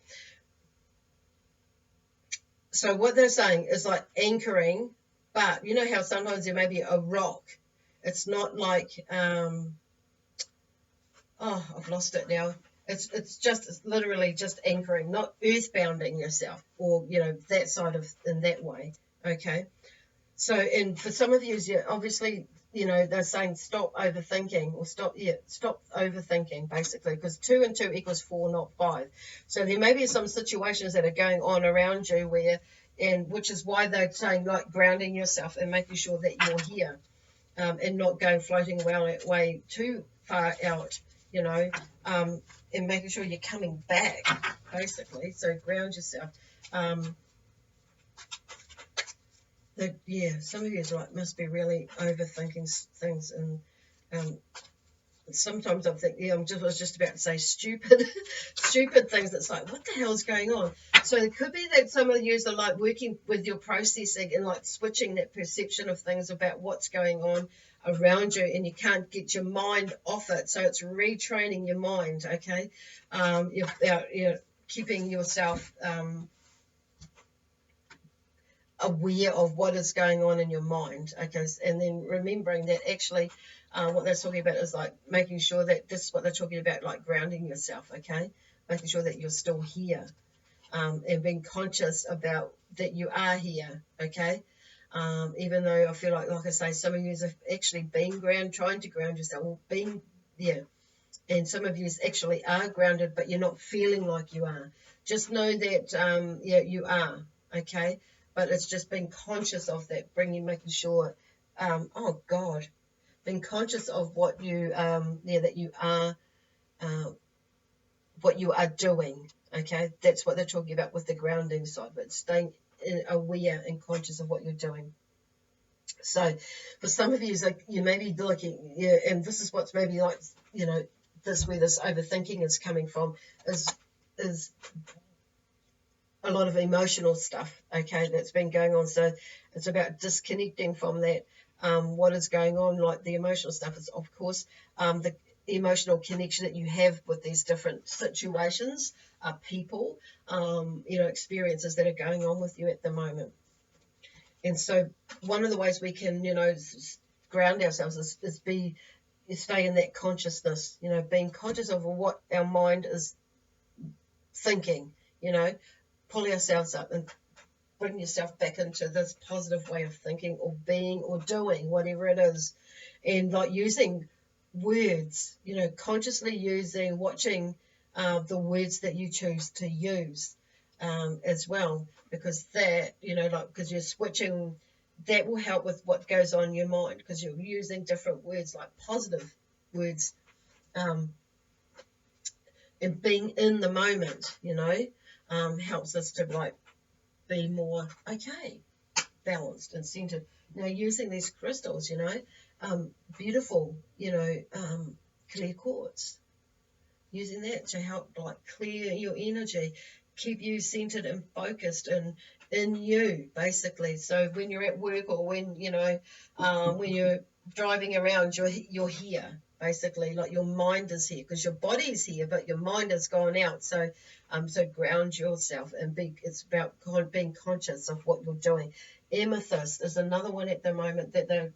So what they're saying is like anchoring, but you know how sometimes there may be a rock. It's not like, oh, I've lost it now. It's literally just anchoring, not earthbounding yourself, or that side of in that way. Okay. So, and for some of you, obviously, they're saying stop overthinking, or stop overthinking, basically, because 2 and 2 equals 4, not 5. So there may be some situations that are going on around you which is why they're saying like grounding yourself and making sure that you're here, and not going floating way too far out, and making sure you're coming back, basically. So ground yourself. Some of you must be really overthinking things, and sometimes I think, I was just about to say stupid things. That's like, what the hell is going on? So it could be that some of you are like working with your processing and like switching that perception of things about what's going on around you, and you can't get your mind off it. So it's retraining your mind. Okay, you're keeping yourself aware of what is going on in your mind, okay, and then remembering that actually what they're talking about is like making sure that this is what they're talking about, like grounding yourself, okay, making sure that you're still here, and being conscious about that you are here, okay, even though I feel like I say, some of you have actually been trying to ground yourself, and some of you actually are grounded, but you're not feeling like you are. Just know that you are, okay. But it's just being conscious of that, making sure, being conscious of what you, that you are, what you are doing, okay? That's what they're talking about with the grounding side, but staying aware and conscious of what you're doing. So for some of you, like, you may be looking, and this is what's maybe like, where this overthinking is coming from, is a lot of emotional stuff, okay, that's been going on. So it's about disconnecting from that, what is going on. Like the emotional stuff is, of course, the emotional connection that you have with these different situations, people, experiences that are going on with you at the moment. And so one of the ways we can, ground ourselves is stay in that consciousness, being conscious of what our mind is thinking, pull yourselves up and bring yourself back into this positive way of thinking or being or doing whatever it is, and like using words, consciously watching the words that you choose to use, as well, because that, because you're switching, that will help with what goes on in your mind, because you're using different words, like positive words, and being in the moment, helps us to like be more balanced and centered. Now, using these crystals, beautiful, clear quartz, using that to help like clear your energy, keep you centered and focused and in you, basically. So when you're at work, or when you're driving around, you're here, basically, like your mind is here, because your body's here, but your mind has gone out. So ground yourself and it's about being conscious of what you're doing. Amethyst is another one at the moment that they're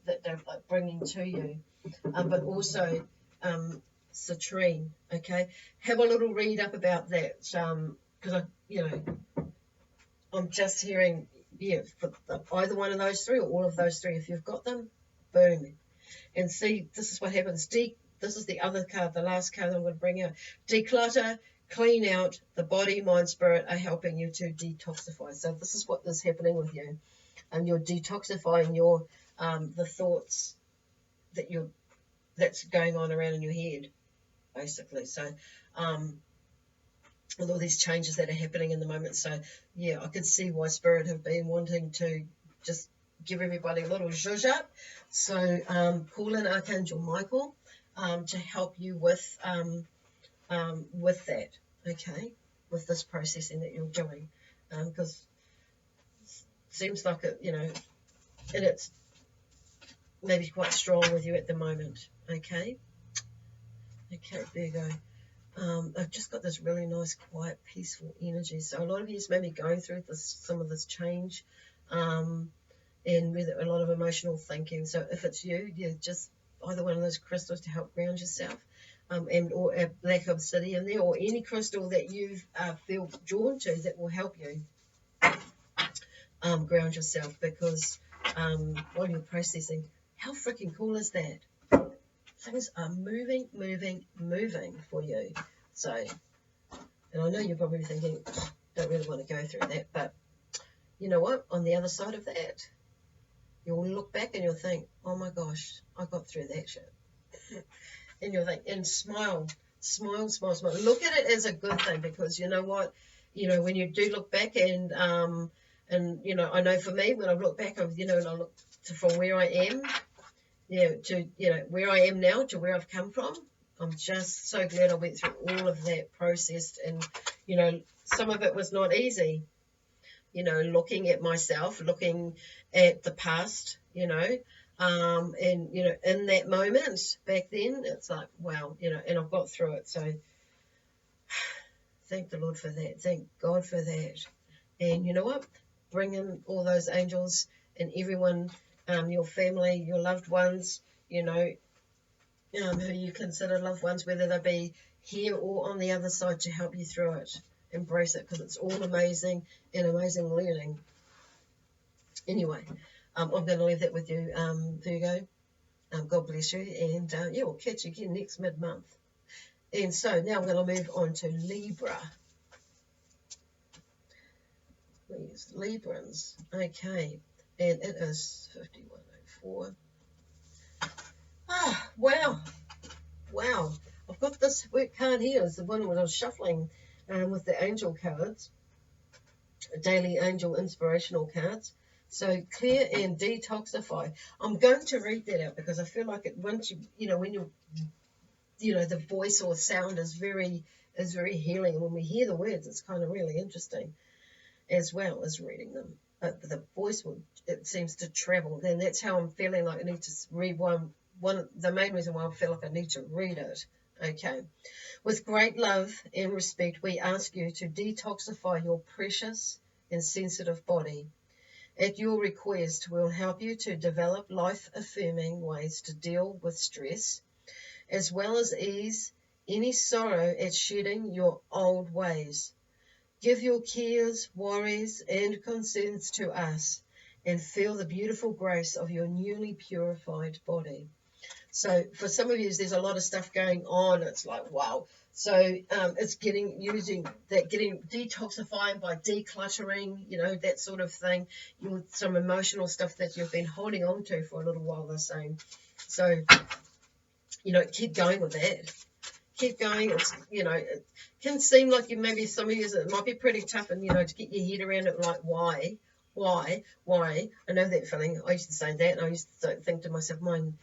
like bringing to you, but also citrine. Okay, have a little read up about that, because I'm just hearing, for either one of those three or all of those three. If you've got them, boom. And see, this is what happens. This is the other card, the last card I'm going to bring out. Declutter, clean out. The body, mind, spirit are helping you to detoxify. So this is what is happening with you, and you're detoxifying your the thoughts that's going on around in your head, basically. So with all these changes that are happening in the moment. So yeah, I could see why Spirit have been wanting to just give everybody a little zhuzh up. So call in Archangel Michael to help you with that, okay, with this processing that you're doing, because it seems like it, and it's maybe quite strong with you at the moment, Okay, Virgo. I've just got this really nice, quiet, peaceful energy. So a lot of you may be going through some of this change, and with a lot of emotional thinking. So if it's you, just either one of those crystals to help ground yourself, or a black obsidian there, or any crystal that you feel drawn to that will help you ground yourself, because while you're processing, how freaking cool is that? Things are moving for you. So, and I know you're probably thinking, don't really want to go through that, but you know what? On the other side of that, you'll look back and you'll think, oh my gosh, I got through that shit. And you'll think, and smile. Look at it as a good thing, because you know what? When you do look back, and I know for me, when I look back, and I look from where I am, to where I am now to where I've come from, I'm just so glad I went through all of that process. And some of it was not easy, looking at myself, looking at the past, and in that moment back then, it's like, wow, and I've got through it. So thank the Lord for that, thank God for that. And you know what, bring in all those angels and everyone, your family, your loved ones, who you consider loved ones, whether they be here or on the other side, to help you through it. Embrace it, because it's all amazing and amazing learning. Anyway, I'm going to leave that with you, Virgo. God bless you, and we'll catch you again next mid-month. And so now I'm going to move on to Libra. Please, Librans. Okay, and it is 5104. Wow. I've got this work card here. It's the one when I was shuffling with the angel cards, daily angel inspirational cards. So clear and detoxify. I'm going to read that out, because I feel like it, once when the voice or sound is very healing. And when we hear the words, it's kind of really interesting, as well as reading them. But the voice it seems to travel. Then that's how I'm feeling like I need to read one. The main reason why I feel like I need to read it. Okay. With great love and respect, we ask you to detoxify your precious and sensitive body. At your request, we'll help you to develop life-affirming ways to deal with stress, as well as ease any sorrow at shedding your old ways. Give your cares, worries, and concerns to us, and feel the beautiful grace of your newly purified body. So for some of you, there's a lot of stuff going on. It's like, wow. So it's getting detoxifying by decluttering, that sort of thing. Some emotional stuff that you've been holding on to for a little while, they're saying. So, keep going with that. Keep going. It's, it can seem like maybe some of you, it might be pretty tough, and, to get your head around it, like, why? I know that feeling. I used to say that, and I used to think to myself, the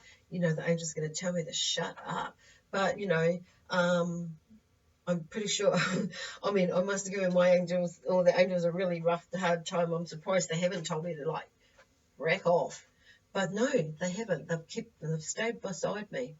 angel's going to tell me to shut up. But, I'm pretty sure, I must have given my angels, or the angels, a really hard time. I'm surprised they haven't told me to, like, rack off. But no, they haven't. They've stayed beside me.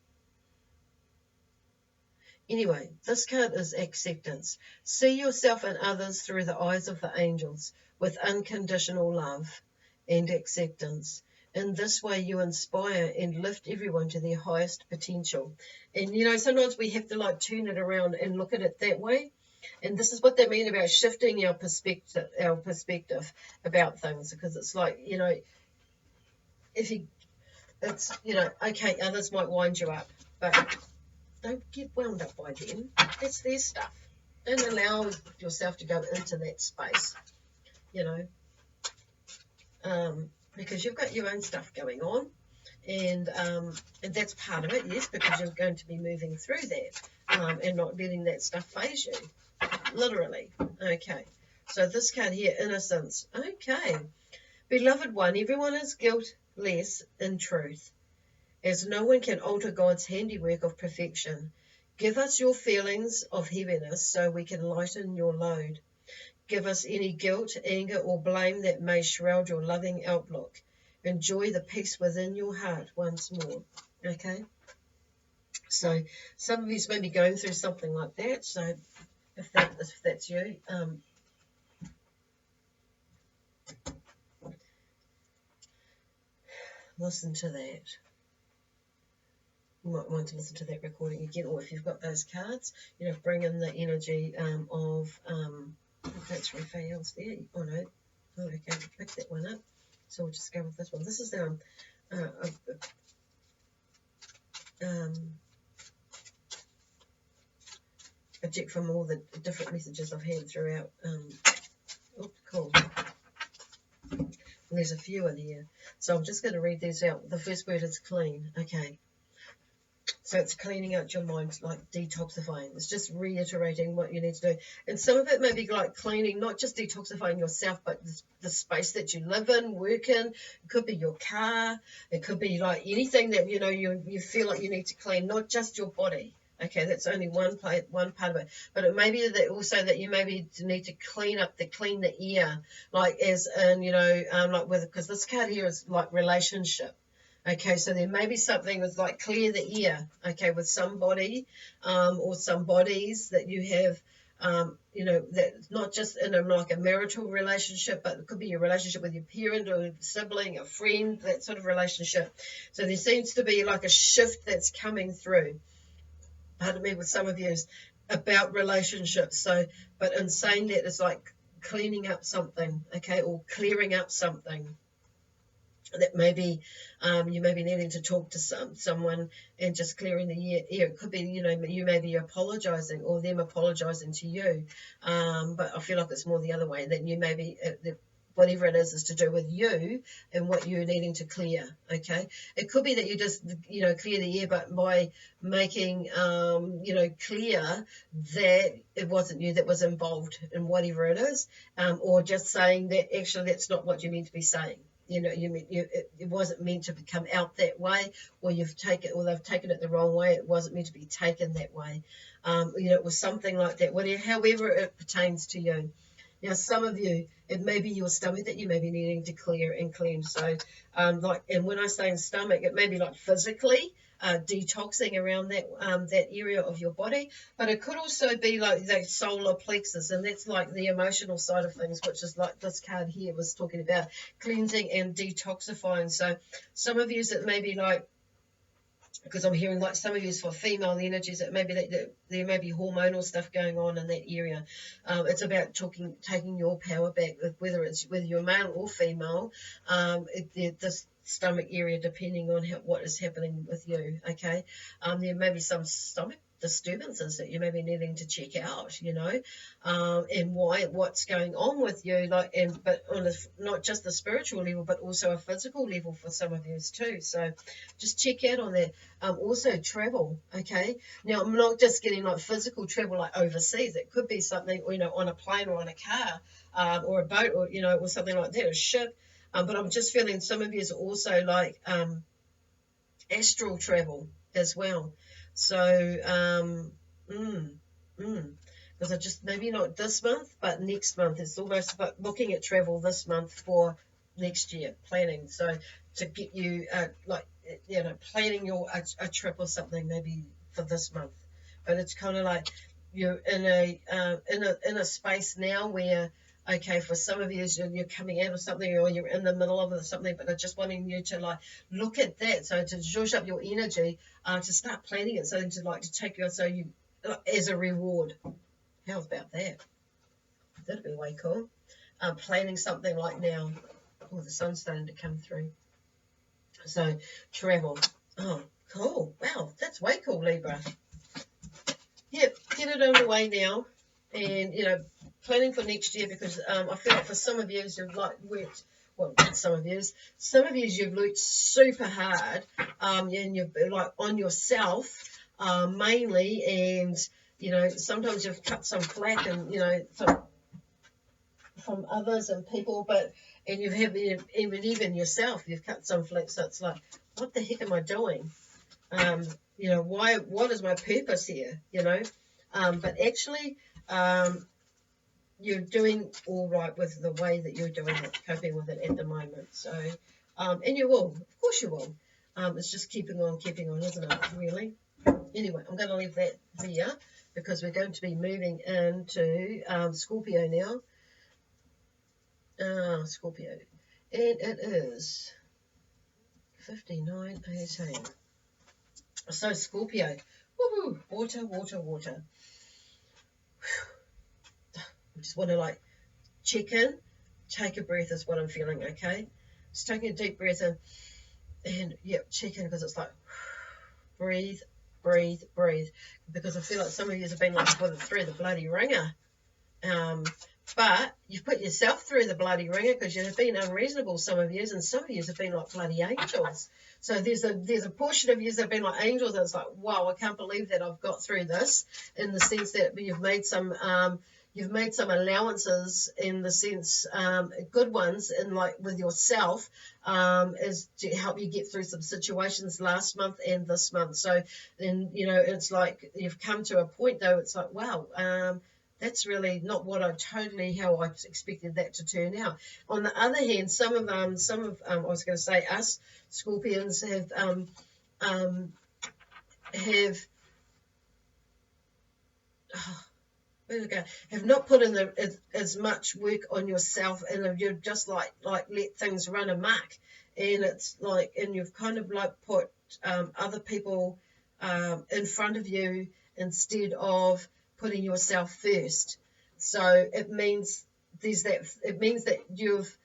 Anyway, this card is acceptance. See yourself and others through the eyes of the angels, with unconditional love and acceptance. In this way, you inspire and lift everyone to their highest potential. And, sometimes we have to, turn it around and look at it that way. And this is what they mean about shifting our perspective about things. Because it's like, okay, others might wind you up, but don't get wound up by them. That's their stuff. Don't allow yourself to go into that space, because you've got your own stuff going on, and that's part of it, yes, because you're going to be moving through that, and not letting that stuff phase you, literally. Okay, so this card here, innocence. Okay, beloved one, everyone is guiltless in truth, as no one can alter God's handiwork of perfection. Give us your feelings of heaviness so we can lighten your load. Give us any guilt, anger, or blame that may shroud your loving outlook. Enjoy the peace within your heart once more. Okay? So some of you may be going through something like that. So if that's you, listen to that. You might want to listen to that recording again, or if you've got those cards, you know, bring in the energy of, if that's Raphael's there. Oh no, oh okay, pick that one up. So we'll just go with this one. This is a deck from all the different messages I've had throughout. Oh, cool. And there's a few in here, so I'm just going to read these out. The first word is clean. Okay. So it's cleaning out your mind, like detoxifying. It's just reiterating what you need to do. And some of it may be like cleaning, not just detoxifying yourself, but the space that you live in, work in. It could be your car. It could be like anything that, you know, you feel like you need to clean, not just your body. Okay, that's only one part of it. But it may be that also that you maybe need to clean the air, like as in, you know, like with, because this card here is like relationship. Okay, so there may be something with like clear the air, okay, with somebody or some bodies that you have, you know, that's not just in like a marital relationship, but it could be a relationship with your parent or a sibling, a friend, that sort of relationship. So there seems to be like a shift that's coming through, pardon me, with some of you about relationships. So, but in saying that, it's like cleaning up something, okay, or clearing up something. That maybe you may be needing to talk to someone and just clearing the air. It could be, you know, you may be apologizing or them apologizing to you, but I feel like it's more the other way, that you may be whatever it is to do with you and what you're needing to clear. Okay, it could be that you just, you know, clear the air, but by making you know, clear that it wasn't you that was involved in whatever it is, or just saying that actually that's not what you mean to be saying. You know, it wasn't meant to come out that way, or you've taken, or they've taken it the wrong way. It wasn't meant to be taken that way. You know, it was something like that. However it pertains to you. Now, some of you, it may be your stomach that you may be needing to clear and cleanse. So, like, and when I say in stomach, it may be like physically detoxing around that area of your body, but it could also be like the solar plexus, and that's like the emotional side of things, which is like this card here was talking about, cleansing and detoxifying. So some of you, it may be like, because I'm hearing like some of you for female energies, it may be that there may be hormonal stuff going on in that area. It's about taking your power back, whether you're male or female. This stomach area, depending on what is happening with you. Okay, there may be some stomach disturbances that you may be needing to check out, you know, and what's going on with you, like, but on not just the spiritual level, but also a physical level for some of you too. So just check out on that. Also travel. Okay, now I'm not just getting like physical travel like overseas. It could be something, you know, on a plane or on a car, or a boat, or, you know, or something like that, a ship. But I'm just feeling some of you is also like astral travel as well. So, because I just, maybe not this month, but next month. It's almost like looking at travel this month for next year, planning. So to get you, like, you know, planning a trip or something maybe for this month. But it's kind of like you're in a space now where, okay, for some of you, you're coming out of something, or you're in the middle of something, but they're just wanting you to like look at that, so to zhuzh up your energy, to start planning it, so to take you, so you, as a reward. How about that? That'd be way cool. Planning something like now. Oh, the sun's starting to come through. So travel. Oh, cool. Wow, that's way cool, Libra. Yep, get it underway now, and, you know, planning for next year, because I feel like for some of you you've like worked, well, not some of you you've worked super hard, and you've like on yourself mainly, and, you know, sometimes you've cut some flack, and, you know, from others and people, and you've had, even yourself, you've cut some flack. So it's like, what the heck am I doing? You know, what is my purpose here, you know? But actually, you're doing all right with the way that you're doing it, coping with it at the moment. So, and you will, of course you will. It's just keeping on, isn't it, really? Anyway, I'm going to leave that there because we're going to be moving into Scorpio now. Scorpio. And it is 59:18. So Scorpio. Woohoo! Water, water, water. I just want to like check in, take a breath is what I'm feeling, okay? Just taking a deep breath in and check in because it's like breathe, breathe, breathe. Because I feel like some of you have been like put through the bloody ringer. But you've put yourself through the bloody ringer because you've been unreasonable, some of you, and some of you have been like bloody angels. So there's a portion of you that have been like angels, and it's like, wow, I can't believe that I've got through this, in the sense that you've made some allowances, in the sense, good ones, in like with yourself, is to help you get through some situations last month and this month. So then, it's like you've come to a point though, it's like, wow, that's really not what how I expected that to turn out. On the other hand, some of I was going to say us Scorpions have not put in as much work on yourself, and you've just like let things run amok, and it's like, and you've kind of like put other people in front of you instead of putting yourself first. So it means that you've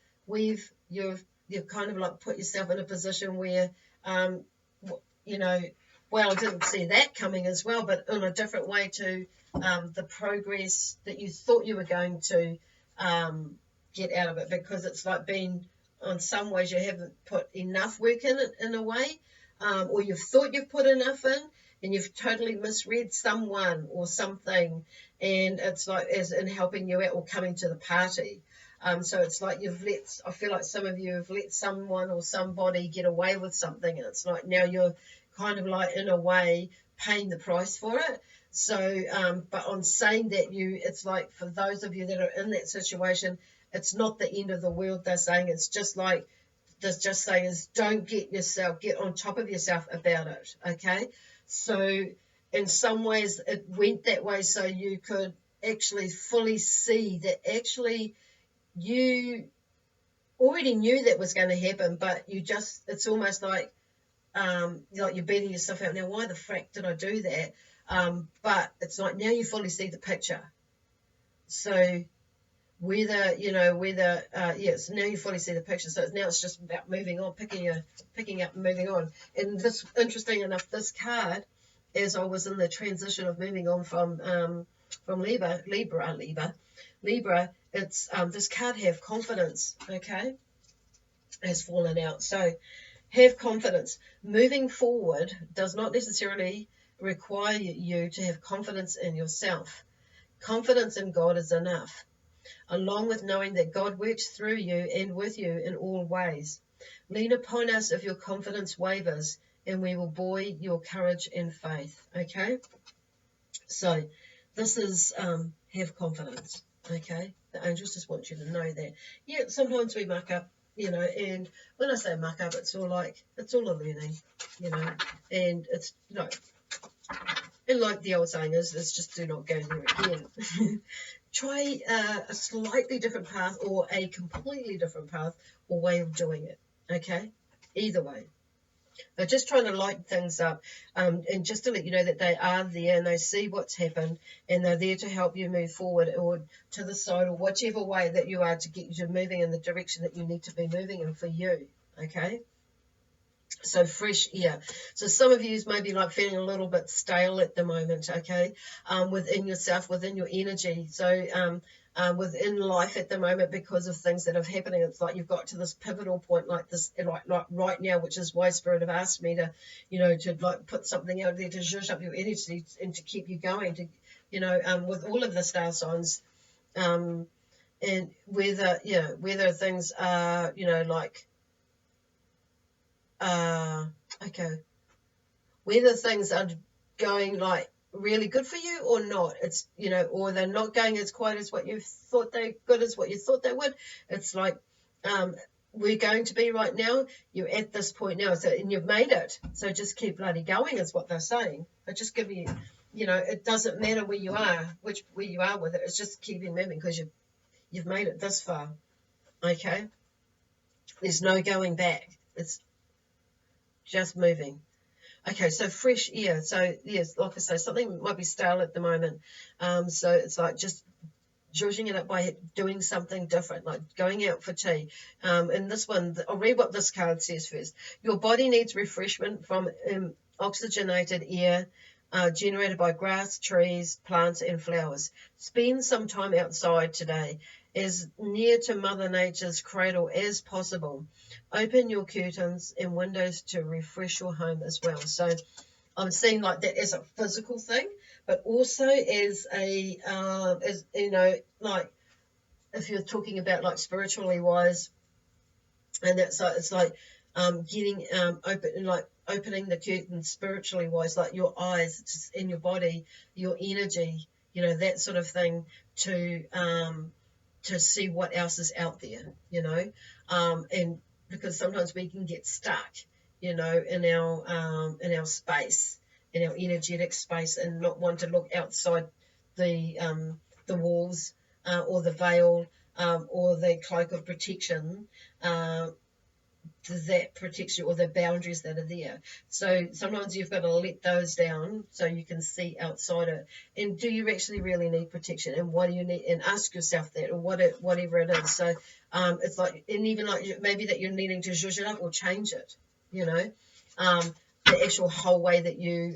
kind of like put yourself in a position where well, I didn't see that coming as well, but in a different way to the progress that you thought you were going to get out of it, because it's like been, in some ways, you haven't put enough work in it in a way, or you've thought you've put enough in, and you've totally misread someone or something, and it's like as in helping you out or coming to the party. So it's like I feel like some of you have let someone or somebody get away with something, and it's like now you're kind of like, in a way, paying the price for it. So, but on saying that, it's like, for those of you that are in that situation, it's not the end of the world, they're saying. It's just like, just saying is, don't get on top of yourself about it, okay? So in some ways it went that way so you could actually fully see that actually you already knew that was going to happen, but it's almost like you're beating yourself out. Now, why the frack did I do that? But it's like now you fully see the picture. So yes, now you fully see the picture. So now it's just about moving on, picking up and moving on. And this, interesting enough, this card, as I was in the transition of moving on from Libra, it's this card, have confidence, okay, has fallen out. So have confidence. Moving forward does not necessarily require you to have confidence in yourself. Confidence in God is enough, along with knowing that God works through you and with you in all ways. Lean upon us if your confidence wavers, and we will buoy your courage and faith. Okay? So this is have confidence. Okay? The angels just want you to know that. Yeah, sometimes we muck up, and when I say muck up, it's all a learning, and it's and like the old saying is, it's just do not go there again. Try a slightly different path, or a completely different path or way of doing it, okay? Either way. They're just trying to lighten things up, and just to let you know that they are there and they see what's happened, and they're there to help you move forward or to the side, or whichever way that you are, to get you moving in the direction that you need to be moving in for you, okay? So fresh air. So some of you may be like feeling a little bit stale at the moment, okay, within yourself, within your energy. So within life at the moment, because of things that are happening, it's like you've got to this pivotal point, like this, like right now, which is why Spirit have asked me to, to like put something out there to zhuzh up your energy and to keep you going, to, with all of the star signs, and whether things are, okay, whether things are going like really good for you or not, it's, or they're not going as quite as what you thought they would. It's like, we're going to be right now. You're at this point now, so, and you've made it. So just keep bloody going is what they're saying. But just give you, you know, it doesn't matter where you are, where you are with it. It's just keeping moving because you've made it this far. Okay, there's no going back. It's just moving. Okay, so fresh air. So yes, like I say, something might be stale at the moment. So it's like just zhuzhing it up by doing something different, like going out for tea. And this one, I'll read what this card says first. Your body needs refreshment from oxygenated air generated by grass, trees, plants, and flowers. Spend some time outside today, as near to Mother Nature's cradle as possible. Open your curtains and windows to refresh your home as well. So I'm seeing like that as a physical thing, but also as a, as you know, like if you're talking about like spiritually wise, and that's like, it's like getting open, like opening the curtains spiritually wise, like your eyes just in your body, your energy, you know, that sort of thing, to see what else is out there, you know, and because sometimes we can get stuck, you know, in our space, in our energetic space, and not want to look outside the walls or the veil or the cloak of protection that protects you, or the boundaries that are there. So sometimes you've got to let those down so you can see outside it. And do you actually really need protection? And what do you need? And ask yourself that, or whatever it is. So it's like, and even like maybe that you're needing to zhuzh it up or change it, you know, the actual whole way that you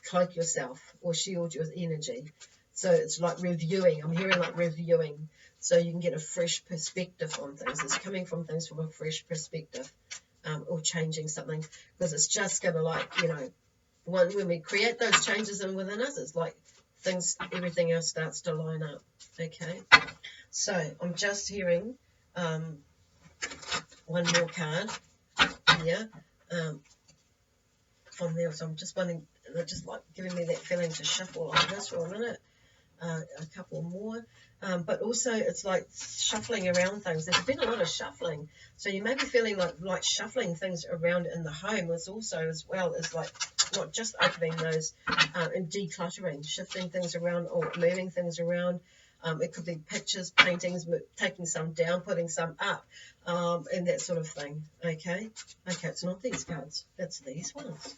cloak yourself or shield your energy. So it's like reviewing. I'm hearing like reviewing. So you can get a fresh perspective on things. It's coming from things from a fresh perspective, or changing something, because it's just going to, like, you know, when we create those changes in within us, it's like things, everything else starts to line up. Okay, so I'm just hearing one more card here from there. So I'm just wondering, they're just like giving me that feeling to shuffle like this for a minute. A couple more, but also it's like shuffling around things. There's been a lot of shuffling, so you may be feeling like shuffling things around in the home is also, as well as like not just opening those and decluttering, shifting things around or moving things around. It could be pictures, paintings, taking some down, putting some up, and that sort of thing. Okay, it's not these cards, it's these ones.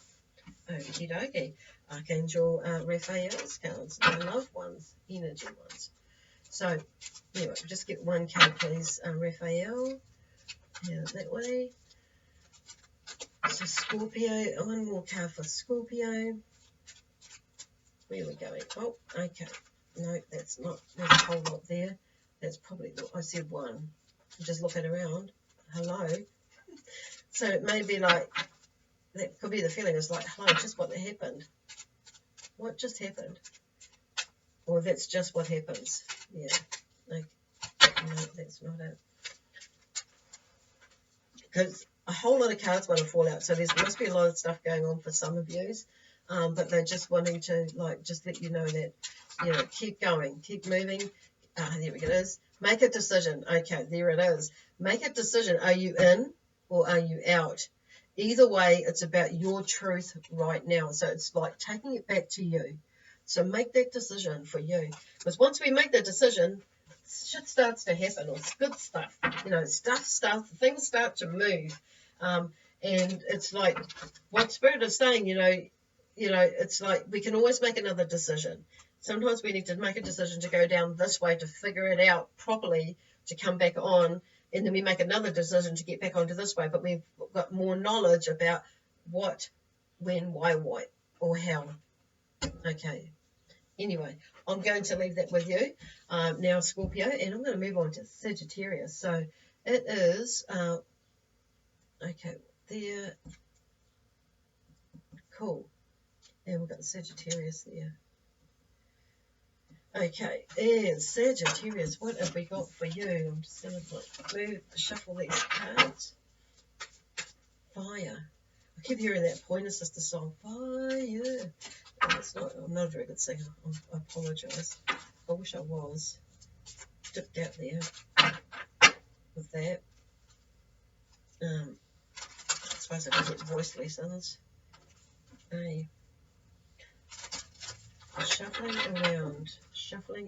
Okie dokie. Archangel Raphael's cards, the love ones, energy ones. So, anyway, just get one card, please, Raphael. Yeah, that way. So, Scorpio, one more card for Scorpio. Where are we going? Oh, okay. No, that's not, there's a whole lot there. That's probably, I said one. Just looking around. Hello. So, it may be like, that could be the feeling, is like, hello, just what happened. What just happened? Or that's just what happens. Yeah. No, that's not it. Because a whole lot of cards want to fall out. So there must be a lot of stuff going on for some of you. But they're just wanting to, like, just let you know that, you know, keep going, keep moving. There it is. Make a decision. Okay, there it is. Make a decision. Are you in or are you out? Either way, it's about your truth right now. So it's like taking it back to you. So make that decision for you. Because once we make the decision, shit starts to happen, or it's good stuff. You know, things start to move. And it's like what Spirit is saying, you know, it's like we can always make another decision. Sometimes we need to make a decision to go down this way to figure it out properly, to come back on. And then we make another decision to get back onto this way, but we've got more knowledge about what, when, why, what, or how. Okay. Anyway, I'm going to leave that with you now, Scorpio, and I'm going to move on to Sagittarius. So it is, okay, there, cool. And we've got Sagittarius there. Okay, and Sagittarius, what have we got for you? I'm just going to shuffle these cards. Fire. I keep hearing that Pointer Sister song, Fire. I'm not a very good singer. I apologise. I wish I was. Dipped out there with that. I suppose I can get voice lessons. Shuffling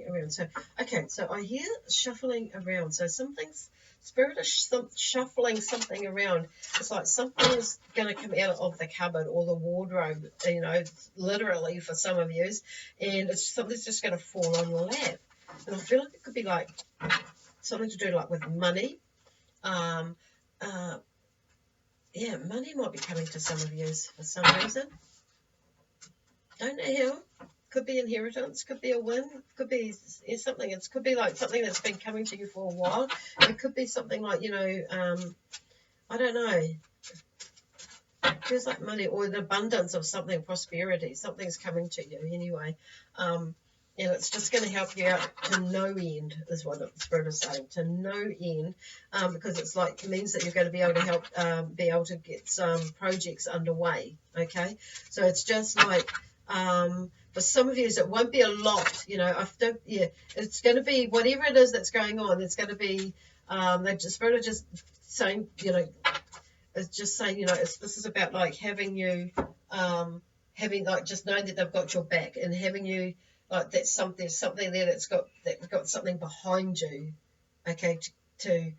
around. So, okay, so I hear shuffling around. So something's, Spirit is shuffling something around. It's like something's going to come out of the cupboard or the wardrobe, you know, literally for some of you, and something's just going to fall on your lap. And I feel like it could be like something to do like with money. Yeah, money might be coming to some of you for some reason. Don't know how. Could be inheritance, could be a win, could be something. It could be like something that's been coming to you for a while. It could be something like, you know, I don't know. It feels like money or an abundance of something, prosperity. Something's coming to you anyway. And it's just going to help you out to no end, is what the Spirit is saying, to no end, because it's like, it means that you're going to be able to help, be able to get some projects underway, okay? So it's just like, for some of you, it won't be a lot, you know. It's going to be whatever it is that's going on. It's going to be, the Spirit are just saying, you know, it's just saying, you know, this is about like having you, having like just knowing that they've got your back and having you like there's something there that's got something behind you, okay, to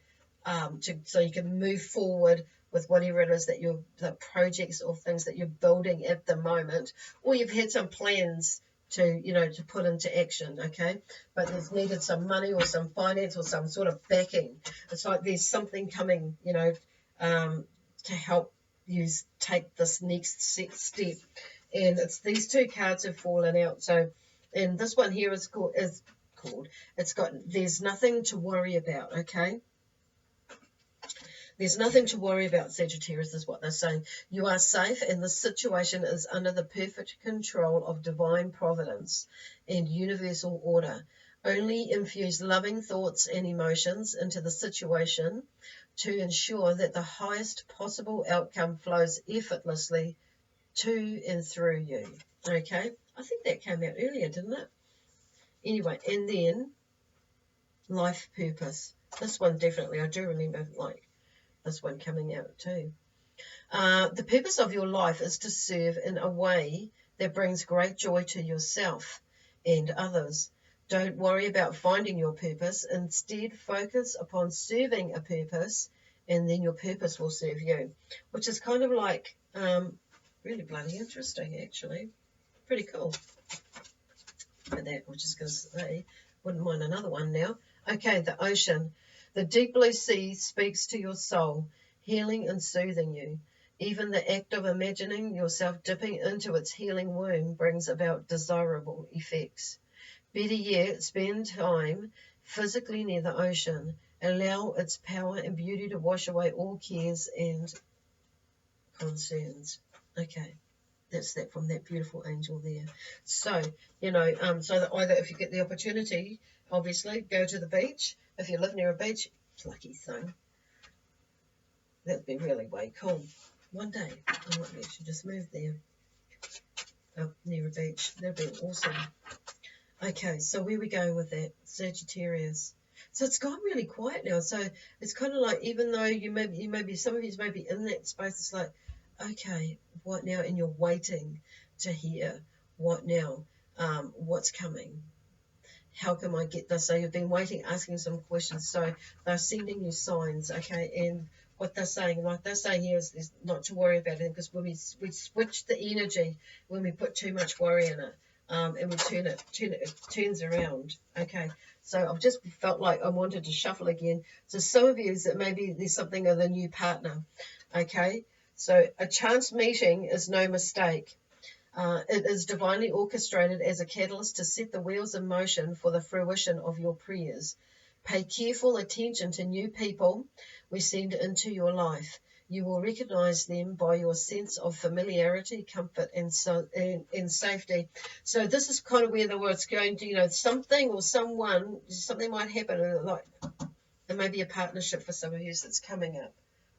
so you can move forward with whatever it is that the projects or things that you're building at the moment, or you've had some plans to, you know, to put into action, okay, but there's needed some money or some finance or some sort of backing. It's like there's something coming, you know, to help you take this next step, and it's these two cards have fallen out. So, and this one here is called, it's got, there's nothing to worry about, okay? There's nothing to worry about, Sagittarius, is what they're saying. You are safe, and the situation is under the perfect control of divine providence and universal order. Only infuse loving thoughts and emotions into the situation to ensure that the highest possible outcome flows effortlessly to and through you. Okay? I think that came out earlier, didn't it? Anyway, and then life purpose. This one definitely, I do remember like this one coming out too. The purpose of your life is to serve in a way that brings great joy to yourself and others. Don't worry about finding your purpose. Instead, focus upon serving a purpose, and then your purpose will serve you, which is kind of like really bloody interesting, actually. Pretty cool. And that, I was just going to say, wouldn't mind another one now. Okay, the ocean. The deep blue sea speaks to your soul, healing and soothing you. Even the act of imagining yourself dipping into its healing womb brings about desirable effects. Better yet, spend time physically near the ocean. Allow its power and beauty to wash away all cares and concerns. Okay, that's that from that beautiful angel there. So, you know, so that either if you get the opportunity, obviously, go to the beach. If you live near a beach, lucky thing. That'd be really way cool. One day, I might actually just move there. Near a beach. That'd be awesome. Okay, so where are we going with that? Sagittarius. So it's gone really quiet now. So it's kind of like, even though you may be, some of you may be in that space, it's like, okay, what now? And you're waiting to hear what now? What's coming? How can I get this? So you've been waiting, asking some questions. So they're sending you signs, okay? And what they're saying, like they're saying here, is not to worry about it, because when we switch the energy, when we put too much worry in it, and we it turns around, okay? So I've just felt like I wanted to shuffle again. So some of you, that maybe there's something of a new partner, okay? So a chance meeting is no mistake. It is divinely orchestrated as a catalyst to set the wheels in motion for the fruition of your prayers. Pay careful attention to new people we send into your life. You will recognize them by your sense of familiarity, comfort, and safety. So this is kind of where the word's going to, you know, something or someone, something might happen, like there may be a partnership for some of you that's coming up,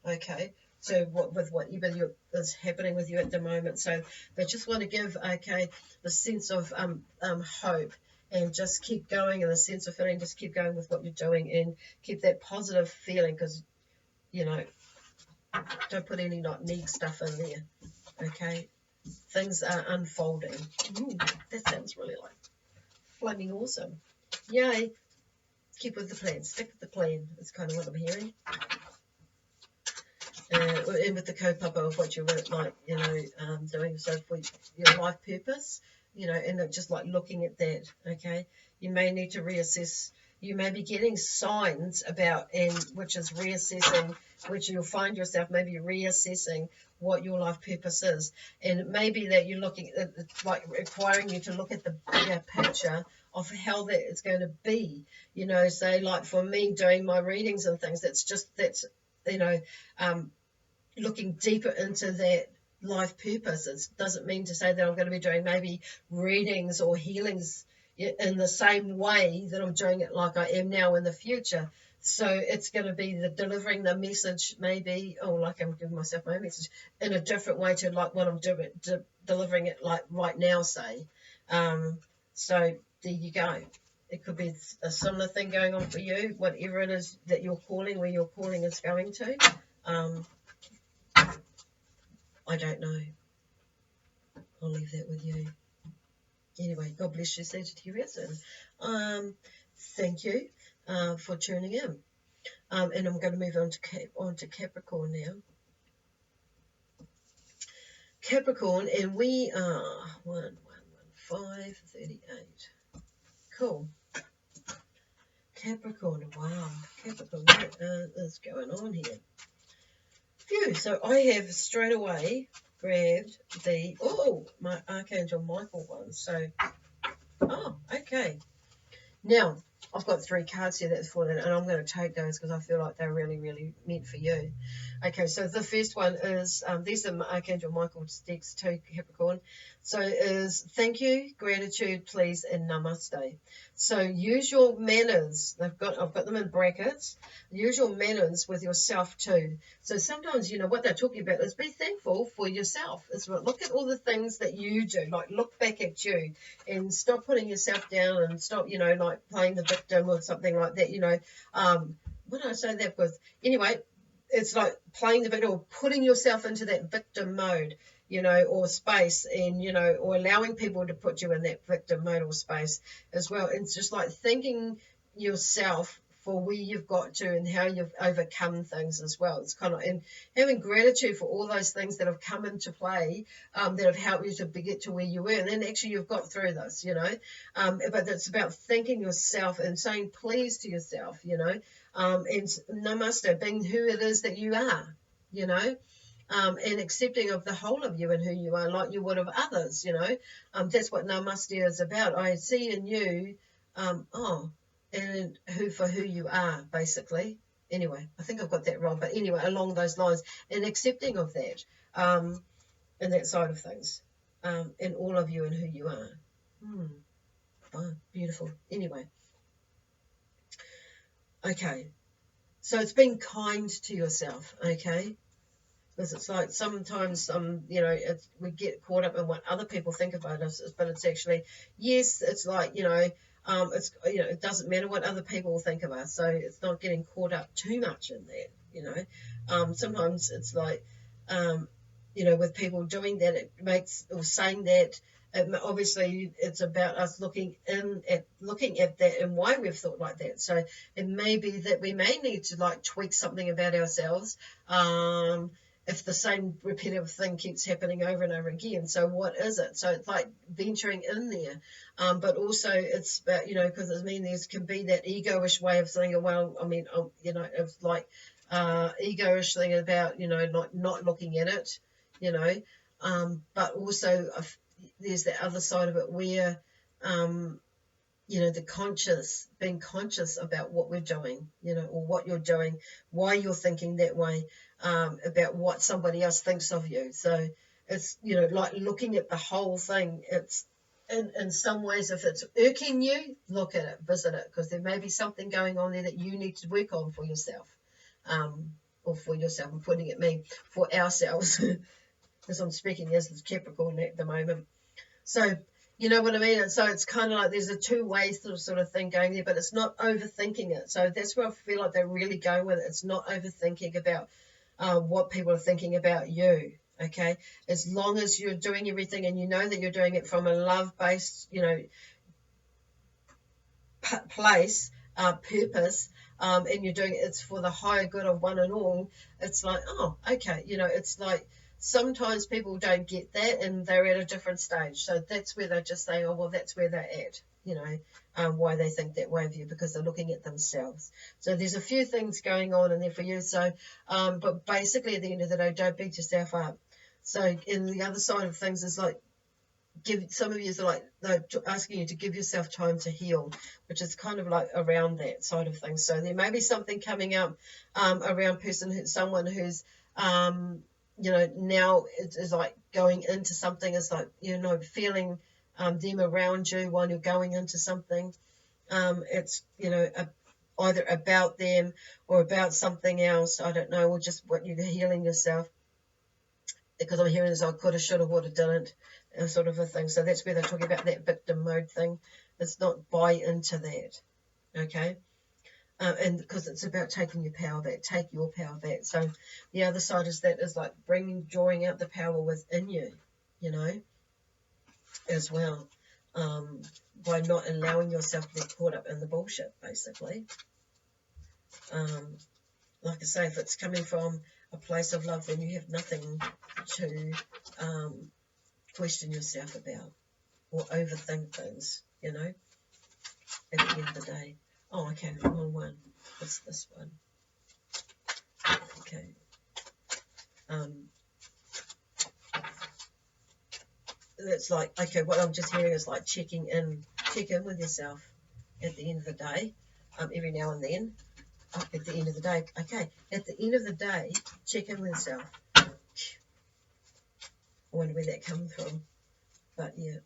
okay? So with whatever is happening with you at the moment. So they just want to give, okay, the sense of hope, and just keep going, and the sense of feeling, just keep going with what you're doing, and keep that positive feeling, because, you know, Don't put any not need stuff in there. Okay, things are unfolding. Ooh, that sounds really like flaming awesome. Yay. Keep with the plan. Stick with the plan. That's kind of what I'm hearing. And with the kaupapa of what you're like, you know, doing so for your life purpose, you know, and just like looking at that, okay, you may need to reassess. You may be getting signs about, and which is reassessing, which you'll find yourself maybe reassessing what your life purpose is, and it may be that you're looking at, it's like requiring you to look at the bigger picture of how that is going to be, you know. Say like for me doing my readings and things, that's you know, looking deeper into that life purpose. It doesn't mean to say that I'm going to be doing maybe readings or healings in the same way that I'm doing it like I am now in the future. So it's going to be the delivering the message maybe, or like I'm giving myself my message in a different way to like what I'm doing, delivering it like right now, say. So there you go. It could be a similar thing going on for you, whatever it is that you're calling, where your calling is going to. I don't know. I'll leave that with you. Anyway, God bless you, Sagittarius, and thank you for tuning in. And I'm going to move on to Capricorn now. Capricorn, and we are 11538. Cool. Capricorn, wow. Capricorn, what is going on here? Phew, so I have straight away grabbed the, my Archangel Michael one. So, okay. Now, I've got 3 cards here that's fallen, and I'm going to take those because I feel like they're really, really meant for you. Okay, so the first one is, these are Archangel Michael's decks to Capricorn. So is thank you, gratitude, please, and namaste. So use your manners. I've got them in brackets. Use your manners with yourself too. So sometimes, you know, what they're talking about is be thankful for yourself. It's look at all the things that you do. Like look back at you and stop putting yourself down and stop, you know, like playing the victim or something like that. You know, what did I say that with? Anyway, it's like playing the victim or putting yourself into that victim mode, you know, or space, and, you know, or allowing people to put you in that victim mode or space as well. It's just like thanking yourself for where you've got to and how you've overcome things as well. It's kind of, and having gratitude for all those things that have come into play, that have helped you to get to where you were, and then actually you've got through this, you know. But it's about thanking yourself and saying please to yourself, you know, and namaste, being who it is that you are, you know. And accepting of the whole of you and who you are, like you would of others, you know. That's what namaste is about. I see in you, and for who you are, basically. Anyway, I think I've got that wrong, but anyway, along those lines, and accepting of that, and that side of things, and all of you and who you are. Oh, beautiful. Anyway, okay, so it's being kind to yourself, okay? Because it's like sometimes, you know, we get caught up in what other people think about us, but it's actually, yes, it's like, you know, it's, you know, it doesn't matter what other people think of us, so it's not getting caught up too much in that, you know. Sometimes it's like, you know, with people doing that, it makes, or saying that, obviously it's about us looking at that and why we've thought like that. So it may be that we may need to like tweak something about ourselves, if the same repetitive thing keeps happening over and over again. So what is it? So it's like venturing in there, but also it's about, you know, because I mean there can be that egoish way of saying, well, I mean, you know, it's like egoish thing about, you know, not looking at it, you know, but also there's the other side of it where, you know, being conscious about what we're doing, you know, or what you're doing, why you're thinking that way, about what somebody else thinks of you. So it's, you know, like looking at the whole thing. It's in some ways, if it's irking you, look at it, visit it, because there may be something going on there that you need to work on for yourself, or for yourself. I'm putting it for ourselves, because I'm speaking as the Capricorn at the moment. So, you know what I mean? And so it's kind of like there's a two-way sort of thing going there, but it's not overthinking it. So that's where I feel like they're really going with it. It's not overthinking about what people are thinking about you. Okay, as long as you're doing everything and you know that you're doing it from a love-based, place, purpose, and you're doing it's for the higher good of one and all, it's like, oh, okay, it's like sometimes people don't get that and they're at a different stage. So that's where they're just saying, oh, well, that's where they're at, why they think that way of you, because they're looking at themselves. So there's a few things going on in there for you. So, but basically at the end of the day, don't beat yourself up. So in the other side of things is like, some of you are like they're asking you to give yourself time to heal, which is kind of like around that side of things. So there may be something coming up around someone who's now is like going into something, is like feeling them around you while you're going into something. It's either about them or about something else, I don't know, or just what you're healing yourself, because I'm hearing is I coulda, shoulda, woulda, didn't, sort of a thing. So that's where they're talking about that victim mode thing. It's not buy into that, okay? And because it's about taking your power back, take your power back. So the other side is like drawing out the power within you, as well, by not allowing yourself to get caught up in the bullshit, basically. Like I say, if it's coming from a place of love, then you have nothing to question yourself about or overthink things, at the end of the day. Oh, okay, wrong one. What's this one? Okay. It's like, okay, what I'm just hearing is like check in with yourself at the end of the day, every now and then. At the end of the day, okay, at the end of the day, check in with yourself. I wonder where that comes from, but yeah.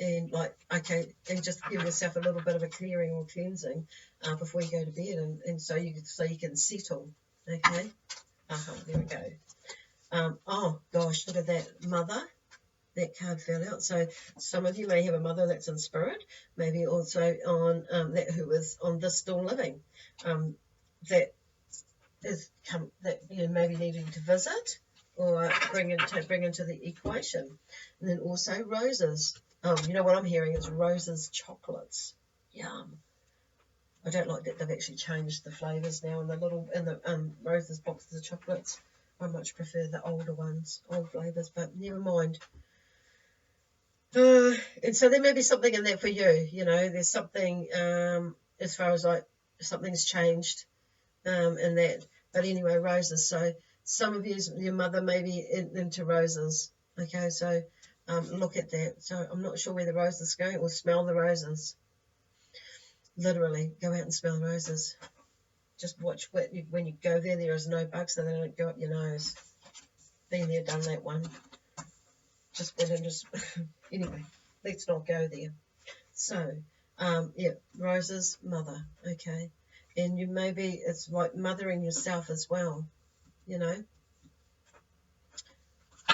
And like, okay, and just give yourself a little bit of a clearing or cleansing before you go to bed, and so you can settle. Okay, there we go. Oh gosh, look at that, mother. That card fell out. So some of you may have a mother that's in spirit, maybe also on that who is on this still living, that is maybe needing to visit or bring into the equation. And then also roses. What I'm hearing is roses, chocolates. Yum. I don't like that they've actually changed the flavours now in the roses boxes of chocolates. I much prefer the older ones, old flavours, but never mind. And so there may be something in that for you. There's something as far as like something's changed in that. But anyway, roses. So some of your mother may be into roses. Okay, so look at that. So I'm not sure where the roses is going, or smell the roses. Literally, go out and smell the roses. Just watch when you go there. There is no bugs, so they don't go up your nose. Been there, done that one. Just went and just anyway. Let's not go there. So, yeah, roses, mother. Okay, and it's like mothering yourself as well.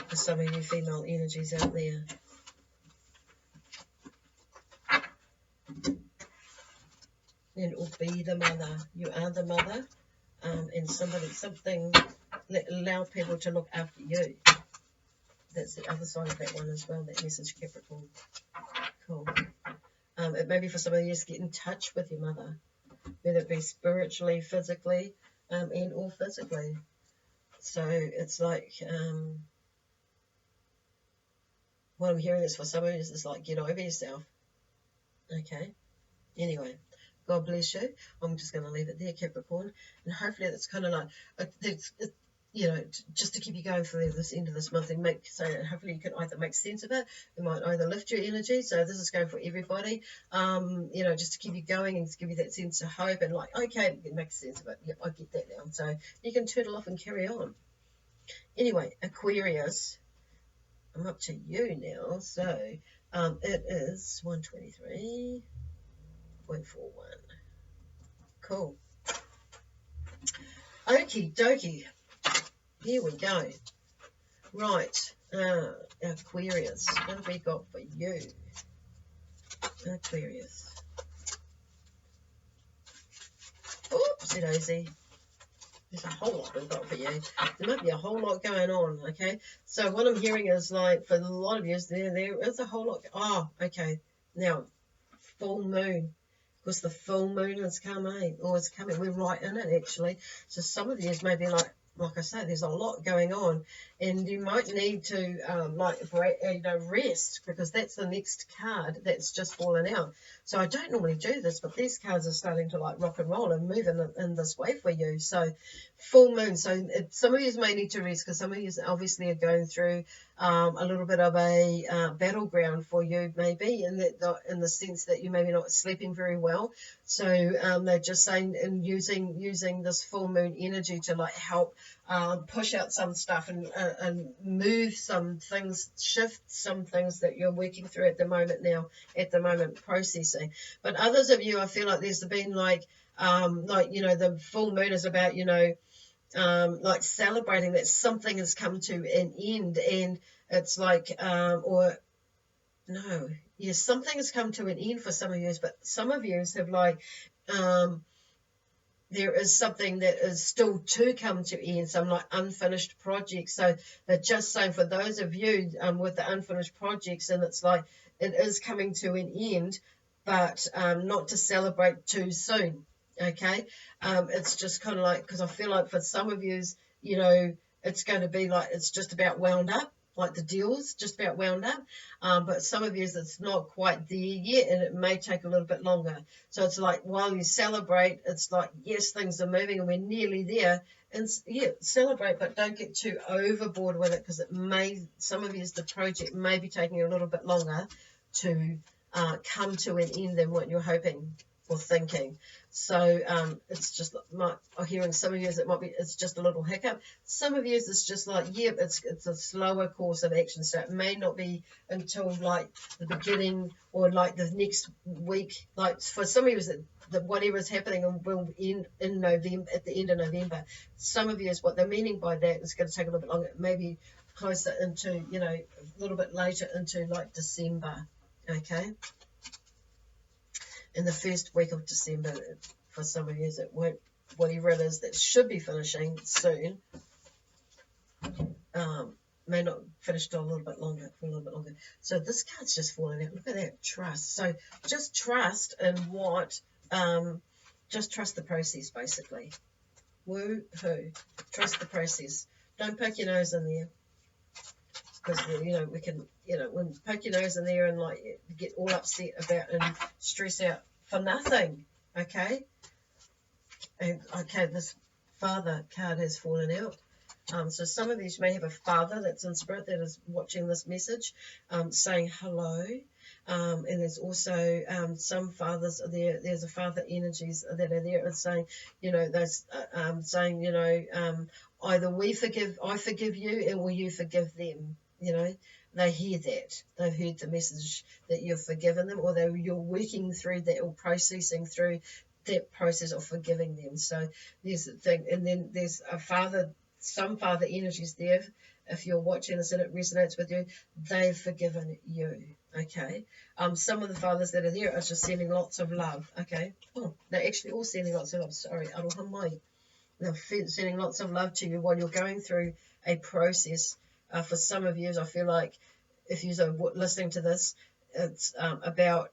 For some of you female energies out there. And or be the mother. You are the mother, and something allow people to look after you. That's the other side of that one as well. That message, Capricorn. Cool. It may be for some of you to get in touch with your mother, whether it be spiritually, physically, and or physically. So it's like what I'm hearing is for some of you is like get over yourself. Okay. Anyway, God bless you. I'm just going to leave it there, Capricorn, and hopefully that's kind of like just to keep you going for this end of this month, and hopefully you can either make sense of it. It might either lift your energy. So this is going for everybody. Just to keep you going and to give you that sense of hope and like, okay, you can make sense of it. Yeah, I get that now. So you can turn it off and carry on. Anyway, Aquarius, I'm up to you now. So it is 123.41. Cool. Okie dokie. Here we go. Right. Aquarius. What have we got for you? Aquarius. Oopsie daisy. There's a whole lot I've got for you. There might be a whole lot going on, okay? So what I'm hearing is, like, for a lot of you, there is a whole lot. Oh, okay. Now, full moon. Because the full moon is coming, or it's coming. We're right in it, actually. So some of you may be like I say, there's a lot going on, and you might need to rest, because that's the next card that's just fallen out. So I don't normally do this, but these cards are starting to like rock and roll and move in this way for you. So full moon. So some of you may need to rest, because some of you obviously are going through a little bit of a battleground for you, maybe in the sense that you maybe not sleeping very well. So they're just saying, and using this full moon energy to like help push out some stuff and move some things, shift some things that you're working through at the moment processing. But others of you, I feel like there's been like the full moon is about like celebrating that something has come to an end, and it's like something has come to an end for some of you, but some of you have like there is something that is still to come to end, some like unfinished projects. So they're just saying for those of you with the unfinished projects, and it's like it is coming to an end, but not to celebrate too soon. Okay, it's just kind of like, because I feel like for some of you, it's going to be like it's just about wound up, like the deal's just about wound up, but some of you it's not quite there yet, and it may take a little bit longer. So it's like while you celebrate, it's like, yes, things are moving and we're nearly there, and celebrate, but don't get too overboard with it, because some of you the project may be taking a little bit longer to come to an end than what you're hoping or thinking. So it's just I'm hearing some of you it's just a little hiccup. Some of you it's just like, it's a slower course of action. So it may not be until like the beginning or like the next week. Like for some of you, that whatever is happening will end in November, at the end of November. Some of you what they're meaning by that is going to take a little bit longer, maybe closer into, a little bit later into like December. Okay. In the first week of December, for some of you, it won't, whatever it is that should be finishing soon, may not finish for a little bit longer. So this card's just falling out. Look at that, trust. So just trust in just trust the process, basically. Woo-hoo. Trust the process. Don't poke your nose in there. Because, we can, when poke your nose in there and like get all upset about and stress out for nothing, okay? And okay, this father card has fallen out. So some of these may have a father that's in spirit that is watching this message, saying hello. And there's also some fathers are there. There's a father energies that are there. It's saying, there's saying, either I forgive you, and will you forgive them? They hear that. They've heard the message that you've forgiven them, or you're working through that or processing through that process of forgiving them. So there's the thing. And then there's some father energies there. If you're watching this and it resonates with you, they've forgiven you. Okay. Some of the fathers that are there are just sending lots of love. Okay. Oh, they're actually all sending lots of love. Sorry, they're sending lots of love to you while you're going through a process. For some of you, I feel like if you're listening to this, it's about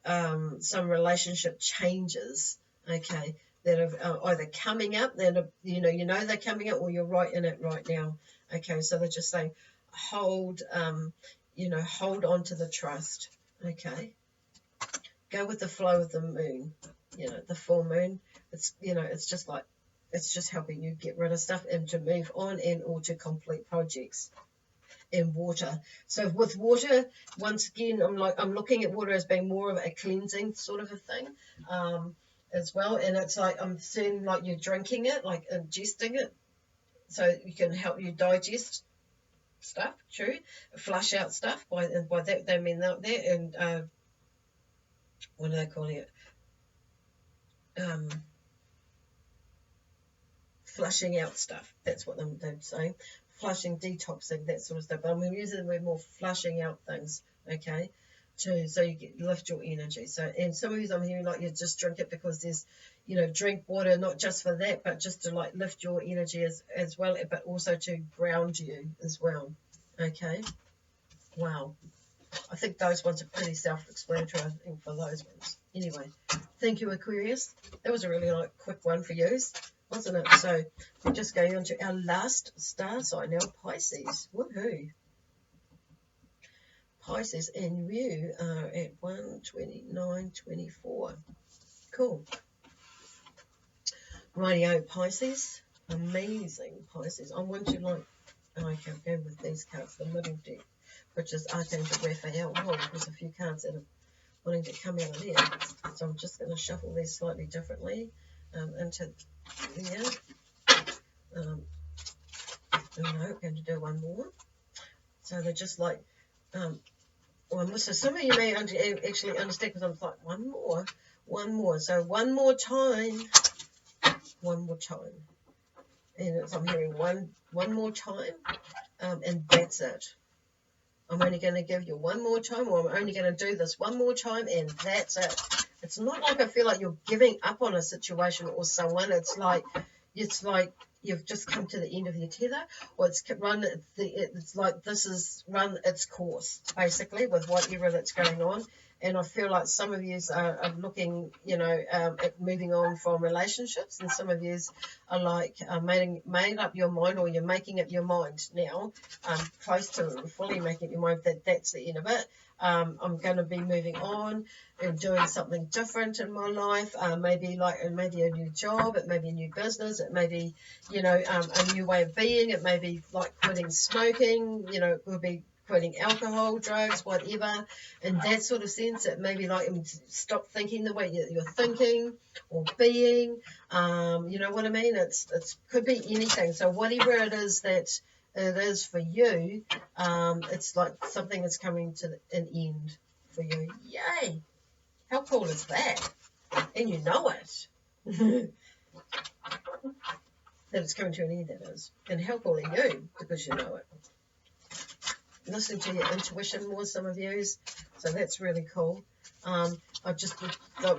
some relationship changes, okay, that are either coming up, that they're coming up, or you're right in it right now, okay. So they're just saying, hold on to the trust, okay. Go with the flow of the moon, the full moon. It's just like, it's just helping you get rid of stuff and to move on and or to complete projects. And water. So with water, once again, I'm looking at water as being more of a cleansing sort of a thing, as well. And it's like I'm seeing like you're drinking it, like ingesting it, so you can help you digest stuff. True, flush out stuff. By that they mean out there. And what are they calling it? Flushing out stuff. That's what they're saying. Flushing, detoxing, that sort of stuff. But I'm using the word more flushing out things, okay? too, so you lift your energy. So, and some of you, I'm hearing like you just drink it because there's, drink water, not just for that, but just to like lift your energy as well, but also to ground you as well. Okay. Wow. I think those ones are pretty self-explanatory, I think, for those ones. Anyway, thank you, Aquarius. That was a really quick one for you, wasn't it? So we're just going on to our last star sign now, Pisces. Woohoo! Pisces, and you are at 129.24. Cool. Rightio, Pisces. Amazing, Pisces. I want you like, okay, I'll go with these cards, the middle deck, which is Archangel Raphael. Oh, there's a few cards that are wanting to come out of there. So I'm just going to shuffle these slightly differently into there. No, I'm going to do one more. So they're just like, one more. So some of you may actually understand, because I'm like, one more. So one more time. And I'm hearing one more time, and that's it. I'm only going to give you one more time, or I'm only going to do this one more time, and that's it. It's not like I feel like you're giving up on a situation or someone. It's like you've just come to the end of your tether, or it's like this is run its course, basically, with whatever that's going on. And I feel like some of you are looking, at moving on from relationships, and some of you are like made up your mind, or you're making up your mind now, close to fully making up your mind that that's the end of it. I'm going to be moving on and doing something different in my life. Maybe a new job. It may be a new business. It may be, a new way of being. It may be like quitting smoking. It could be quitting alcohol, drugs, whatever. In that sort of sense, it may be like stop thinking the way you're thinking or being. You know what I mean? It's could be anything. So whatever it is that it is for you, it's like something that's coming to an end for you. Yay! How cool is that? And you know it. That it's coming to an end, that is. And how cool are you? Because you know it. Listen to your intuition more, some of you. So that's really cool. I'm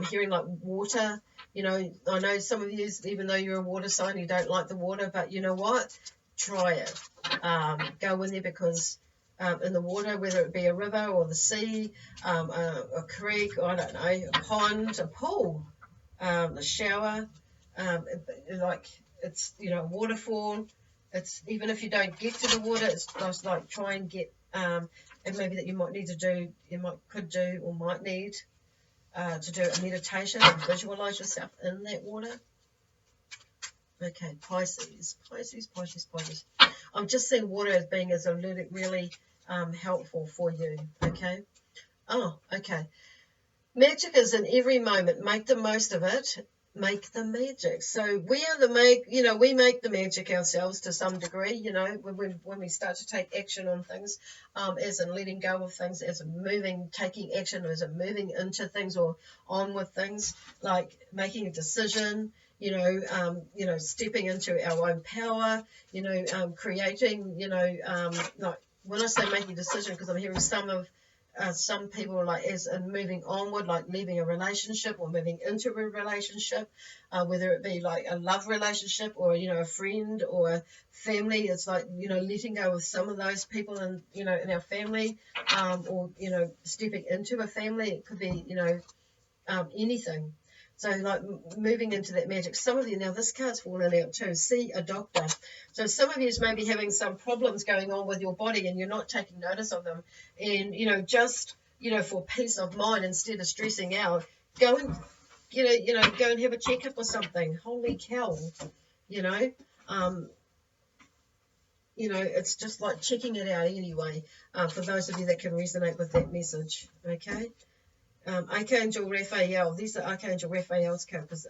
hearing like water. I know some of you, even though you're a water sign, you don't like the water, but you know what? Try it. Go in there, because in the water, whether it be a river or the sea, a creek, I don't know, a pond, a pool, a shower, it's, a waterfall. It's even if you don't get to the water, it's just like try and get, and maybe that you might need to do, could do or might need to do a meditation and visualize yourself in that water. Okay, Pisces. I'm just seeing water as being really helpful for you. Okay. Oh, okay. Magic is in every moment. Make the most of it. Make the magic. So we make the magic ourselves to some degree, when we start to take action on things, as in letting go of things, as in taking action, as in moving into things or on with things, like making a decision, stepping into our own power, creating, like when I say making a decision, because I'm hearing some people like as in moving onward, like leaving a relationship or moving into a relationship, whether it be like a love relationship or a friend or a family. It's like letting go of some of those people in in our family, or stepping into a family. It could be anything. So like moving into that magic. Some of you, now this card's fallen out too, see a doctor. So some of you may be having some problems going on with your body and you're not taking notice of them. And, just, for peace of mind, instead of stressing out, go and, go and have a checkup or something. Holy cow, it's just like checking it out anyway, for those of you that can resonate with that message, okay? Archangel Raphael. These are Archangel Raphael's cards.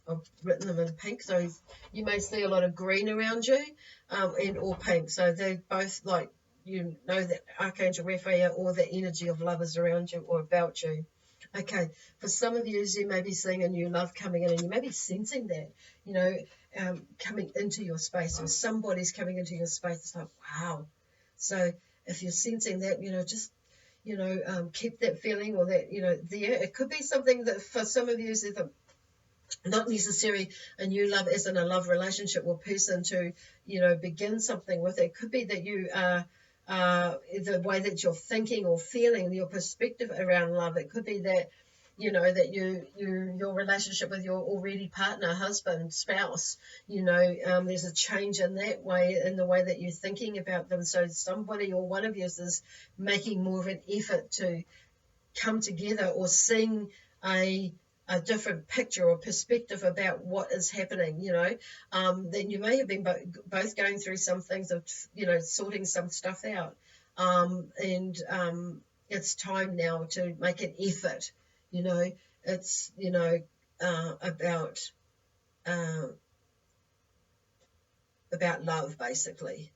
I've written them in pink, so you may see a lot of green around you, and or pink. So they're both like that Archangel Raphael or the energy of love is around you or about you. Okay, for some of you may be seeing a new love coming in, and you may be sensing that, coming into your space, or somebody's coming into your space. It's like, wow. So if you're sensing that, just you know, keep that feeling or that, you know, there. It could be something that for some of you is not necessarily a new love as in a love relationship or person to, you know, begin something with. It could be that you are the way that you're thinking or feeling, your perspective around love. It could be that, you know, that your relationship with your already partner, husband, spouse, you know, there's a change in that way, in the way that you're thinking about them. So somebody or one of you is making more of an effort to come together or seeing a different picture or perspective about what is happening, you know. Then you may have been both going through some things of, you know, sorting some stuff out. And it's time now to make an effort, you know. It's, you know, about love, basically.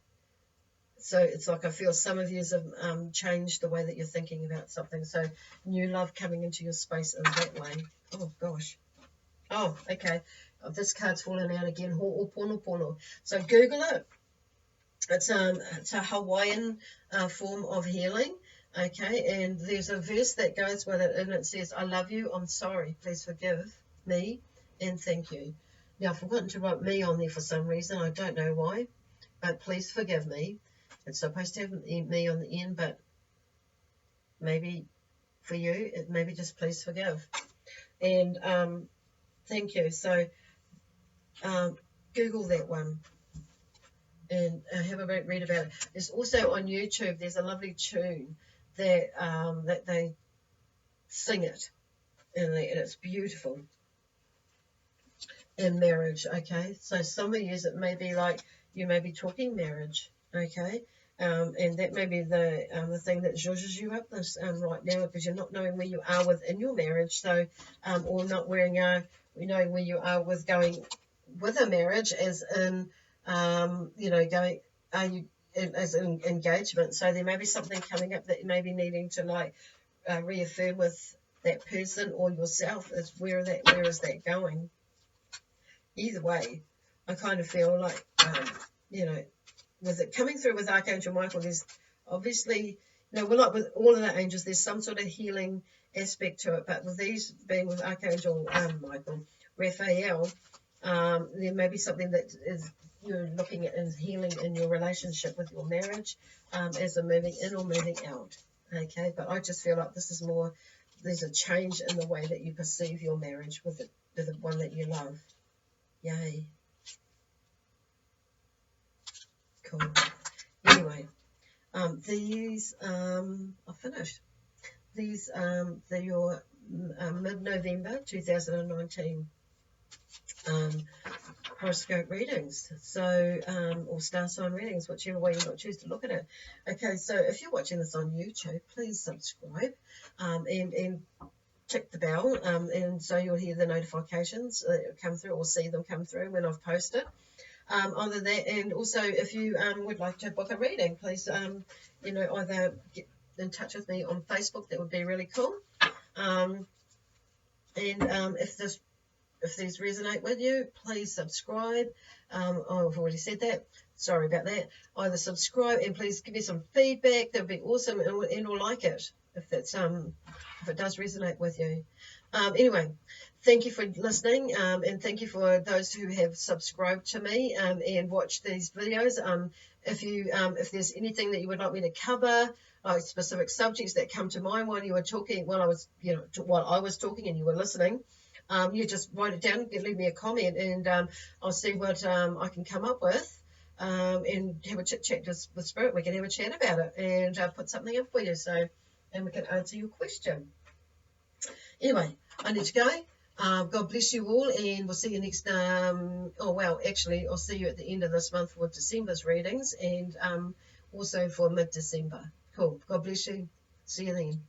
So it's like I feel some of you have changed the way that you're thinking about something. So new love coming into your space in that way. Oh, gosh. Oh, okay. Oh, this card's fallen out again. Ho'oponopono. So Google it. It's a Hawaiian form of healing. Okay, and there's a verse that goes with it, and it says, I love you, I'm sorry, please forgive me, and thank you. Now, I've forgotten to write me on there for some reason. I don't know why, but please forgive me. It's supposed to have me on the end, but maybe for you, it maybe just please forgive. And thank you. So Google that one and have a read about it. There's also on YouTube, there's a lovely tune that that they sing it, and it's beautiful in marriage. Okay, so some of you, it may be like you may be talking marriage. Okay, and that may be the thing that zhuzhes you up this right now, because you're not knowing where you are within your marriage. So or not knowing where you are with going with a marriage, as in you know, going, are you as an engagement. So there may be something coming up that you may be needing to like reaffirm with that person or yourself. Is where is that going? Either way, I kind of feel like you know, with it coming through with Archangel Michael, there's obviously, you know, we're like with all of the angels, there's some sort of healing aspect to it, but with these being with Archangel Michael, Raphael, there may be something that is you're looking at as healing in your relationship with your marriage, as a moving in or moving out. Okay, but I just feel like this is more, there's a change in the way that you perceive your marriage with the one that you love. Yay. Cool. Anyway, these I finished. These they're your mid-November 2019 horoscope readings. So or star sign readings, whichever way you might choose to look at it. Okay, so if you're watching this on YouTube, please subscribe and tick the bell, and so you'll hear the notifications come through or see them come through when I've posted. Other than that, and also if you would like to book a reading, please you know, either get in touch with me on Facebook. That would be really cool. And if these resonate with you, please subscribe. Oh, I've already said that. Sorry about that. Either subscribe and please give me some feedback. That would be awesome, and or like it if that's if it does resonate with you. Anyway, thank you for listening, and thank you for those who have subscribed to me and watched these videos. If there's anything that you would like me to cover, like specific subjects that come to mind while you were talking, while I was talking and you were listening, you just write it down, leave me a comment, and I'll see what I can come up with, and have a chit chat with Spirit. We can have a chat about it and put something up for you, and we can answer your question. Anyway, I need to go. God bless you all, and we'll see you next. Actually, I'll see you at the end of this month for December's readings, and also for mid-December. Cool. God bless you. See you then.